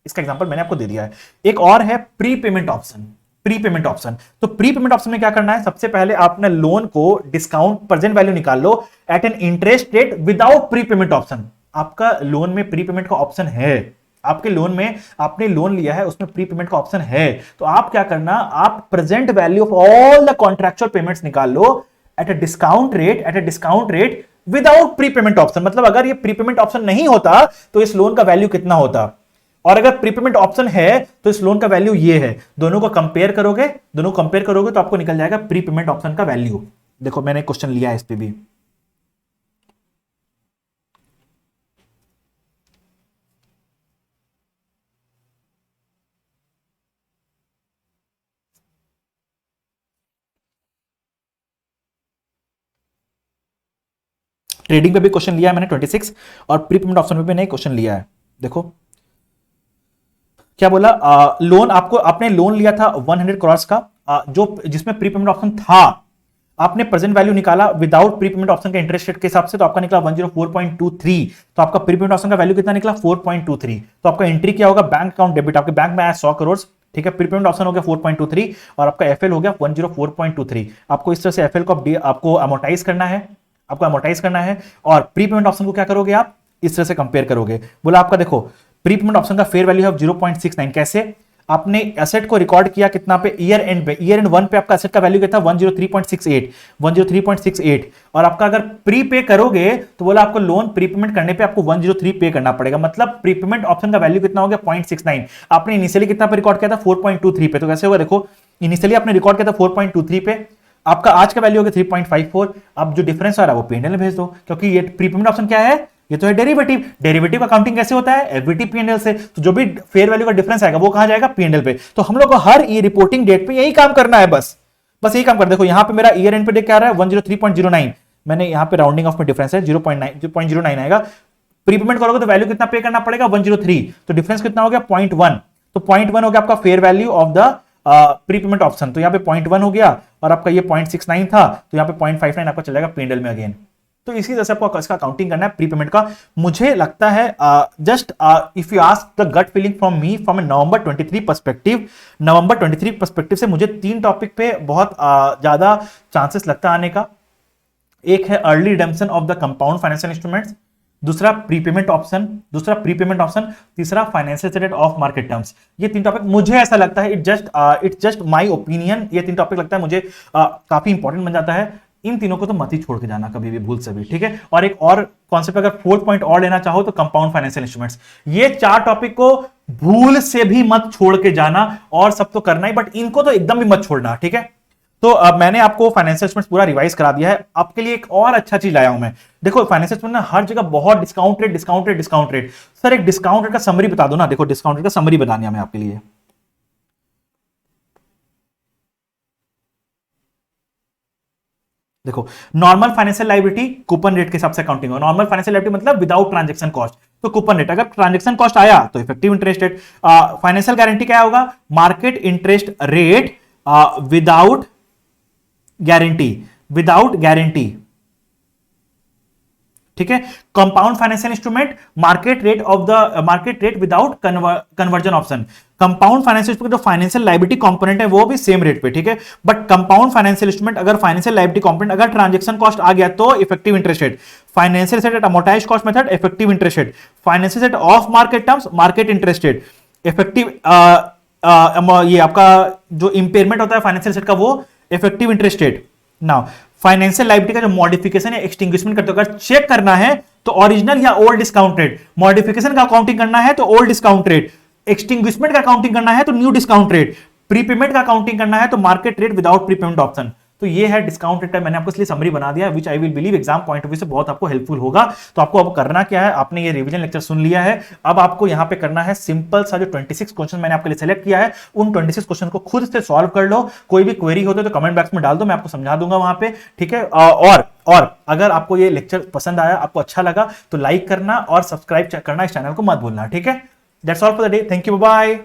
इसका एग्जांपल मैंने आपको दे दिया है। एक और है pre payment option. Pre payment option, तो प्री पेमेंट ऑप्शन में क्या करना है, सबसे पहले आपने लोन को डिस्काउंट प्रेजेंट वैल्यू निकाल लो at an interest rate without prepayment option. आपका लोन में प्री पेमेंट का ऑप्शन है, आपके लोन में आपने लोन लिया है उसमें प्री पेमेंट का ऑप्शन है, तो आप क्या करना, आप present value of all the contractual payments निकाल लो at a discount rate without prepayment option. मतलब अगर ये प्री पेमेंट ऑप्शन नहीं होता तो इस लोन का वैल्यू कितना होता, और अगर प्री पेमेंट ऑप्शन है तो इस लोन का वैल्यू ये है। दोनों को कंपेयर करोगे तो आपको निकल जाएगा प्री पेमेंट ऑप्शन का वैल्यू। देखो मैंने क्वेश्चन लिया है इस पे भी, ट्रेडिंग पे भी क्वेश्चन लिया है मैंने 26, और प्री पेमेंट ऑप्शन पे भी नहीं क्वेश्चन लिया है। देखो क्या बोला, लोन आपको, आपने लोन लिया था 100 करोड़ का, जो जिसमें प्री पेमेंट ऑप्शन था, आपने प्रेजेंट वैल्यू निकाला विदाउट प्री पेमेंट ऑप्शन के इंटरेस्ट रेट के हिसाब से, तो आपका निकला 104.23। तो आपका प्री पेमेंट ऑप्शन का वैल्यू कितना निकला 4.23। तो आपका एंट्री क्या होगा, बैंक अकाउंट डेबिट, आपके बैंक में आया 100 करोड़, ठीक है। प्री पेमेंट ऑप्शन हो गया 4.23 और आपका एफएल हो गया 104.23। आपको इस तरह से एफएल को आपको अमोर्टाइज करना है, आपको अमोर्टाइज करना है, और प्री पेमेंट ऑप्शन को क्या करोगे आप, इस तरह से कंपेयर करोगे। बोला आपका देखो प्री पेमेंट ऑप्शन का फेयर वैल्यू है 0.69, कैसे, आपने एसेट को रिकॉर्ड किया कितना पे, ईयर एंड पे, ईयर एंड 1 पे आपका एसेट का वैल्यू कितना 103.68 और आपका अगर प्री पे करोगे तो बोला आपको लोन प्रीपेमेंट करने पे आपको 103 पे करना पड़ेगा, मतलब प्रीपेमेंट ऑप्शन का वैल्यू कितना हो गया 0.69। आपने इनिशियली कितना पे रिकॉर्ड किया था 4.23 पे, तो कैसे होगा देखो, इनिशियली आपने रिकॉर्ड किया था 4.23 पे, आपका आज का वैल्यू हो गया 3.54। अब जो डिफरेंस आ रहा है वो P&L में भेज दो, क्योंकि ये प्रीपेमेंट ऑप्शन क्या है, ये तो है डेरिवेटिव। डेरिवेटिव का काउंटिंग कैसे होता है, एफबीटी P&L से, तो जो भी फेयर वैल्यू का डिफरेंस आएगा वो कहां जाएगा, P&L पे। तो हम लोग को हर ये रिपोर्टिंग डेट पे यही काम करना है, बस यही काम कर। देखो यहां पे मेरा ईयर एंड पे क्या आ रहा है 103.09, मैंने यहां पे राउंडिंग ऑफ में डिफरेंस है 0.09 आएगा। प्रीपेमेंट करोगे तो वैल्यू कितना पे करना पड़ेगा 103, तो डिफरेंस कितना हो गया 0.1, तो 0.1 हो गया आपका fair value of the prepayment option, तो यहाँ पे 0.1 हो गया और आपका ये 0.69 था, तो यहाँ पे 0.59 आपका चलेगा P&L में अगेन। तो इसी तरह से आपको इसका काउंटिंग करना है प्रीपेमेंट का। मुझे लगता है just if you ask the gut feeling from me from November 23 perspective से मुझे 3 टॉपिक पे बहुत ज्यादा चांसेस लगता है आने का। एक है early redemption of the compound financial instruments, दूसरा प्रीपेमेंट ऑप्शन, तीसरा financial status of market terms. ये 3 टॉपिक मुझे ऐसा लगता है, इट्स जस्ट माय ओपिनियन, ये 3 टॉपिक लगता है मुझे काफी इंपॉर्टेंट बन जाता है। इन तीनों को तो मत ही छोड़ के जाना कभी भी, भूल से भी, ठीक है। और एक और कॉन्सेप्ट अगर 4 पॉइंट और लेना चाहो तो कंपाउंड फाइनेंशियल इंस्ट्रूमेंट्स। ये 4 टॉपिक को भूल से भी मत छोड़ के जाना, और सब तो करना ही, बट इनको तो एकदम भी मत छोड़ना, ठीक है। तो अब मैंने आपको फाइनेंशियल इंस्ट्रूमेंट्स पूरा रिवाइज करा दिया है। आपके लिए एक और अच्छा चीज लाया हूं मैं। देखो फाइनेंशियल इंस्ट्रूमेंट ना हर जगह बहुत डिस्काउंट रेट। सर एक डिस्काउंट रेट का समरी बता दो ना। देखो डिस्काउंट रेट का समरी बतानी है मैं आपके लिए। देखो normal financial liability coupon rate के हिसाब से काउंटिंग हो। नॉर्मल फाइनेंशियल लायबिलिटी मतलब विदाउट ट्रांजैक्शन कॉस्ट, तो कूपन रेट। अगर ट्रांजैक्शन कॉस्ट आया तो effective interest rate. Financial guarantee क्या होगा, market interest rate without guarantee, ठीक है। Compound financial instrument market rate without conversion option. Compound financial instrument जो फाइनेंशियल लायबिलिटी कंपोनेंट है वो भी सेम रेट पे, ठीक है। बट कंपाउंड फाइनेंशियल इंस्ट्रूमेंट अगर फाइनेंशियल लायबिलिटी कंपोनेंट अगर ट्रांजैक्शन कॉस्ट आ गया तो effective interest rate. Financial asset at amortize cost method effective interest rate. Financial asset of market terms market interest rate. Effective ये आपका जो इंपेयरमेंट होता है फाइनेंशियल सेट का वो effective interest rate. Now financial liability का जो मॉडिफिकेशन या एक्सटिंग्विशमेंट करते हो, अगर चेक करना है तो ओरिजिनल या ओल्ड डिस्काउंट रेट। मॉडिफिकेशन का अकाउंटिंग करना है तो ओल्ड डिस्काउंट रेट। एक्सटिंग्विशमेंट का अकाउंटिंग करना है तो न्यू डिस्काउंट रेट। प्रीपेमेंट का अकाउंटिंग करना है तो market rate without prepayment option. तो ये है डिस्काउंट रेट का, मैंने आपको इसलिए समरी बना दिया, which I will believe exam point of view से बहुत आपको हेल्पफुल होगा। तो आपको अब करना क्या है, आपने ये रिवीजन लेक्चर सुन लिया है, अब आपको यहां पे करना है सिंपल सा जो 26 क्वेश्चन मैंने आपके लिए सेलेक्ट किया है, उन 26 क्वेश्चन को खुद से सॉल्व कर लो। कोई भी क्वेरी होते तो कमेंट बॉक्स में डाल दो, मैं आपको समझा दूंगा वहां पे, ठीक है। और अगर आपको ये लेक्चर पसंद आया, आपको अच्छा लगा, तो लाइक करना और सब्सक्राइब करना इस चैनल को मत भूलना, ठीक है। That's all for the day, thank you, bye.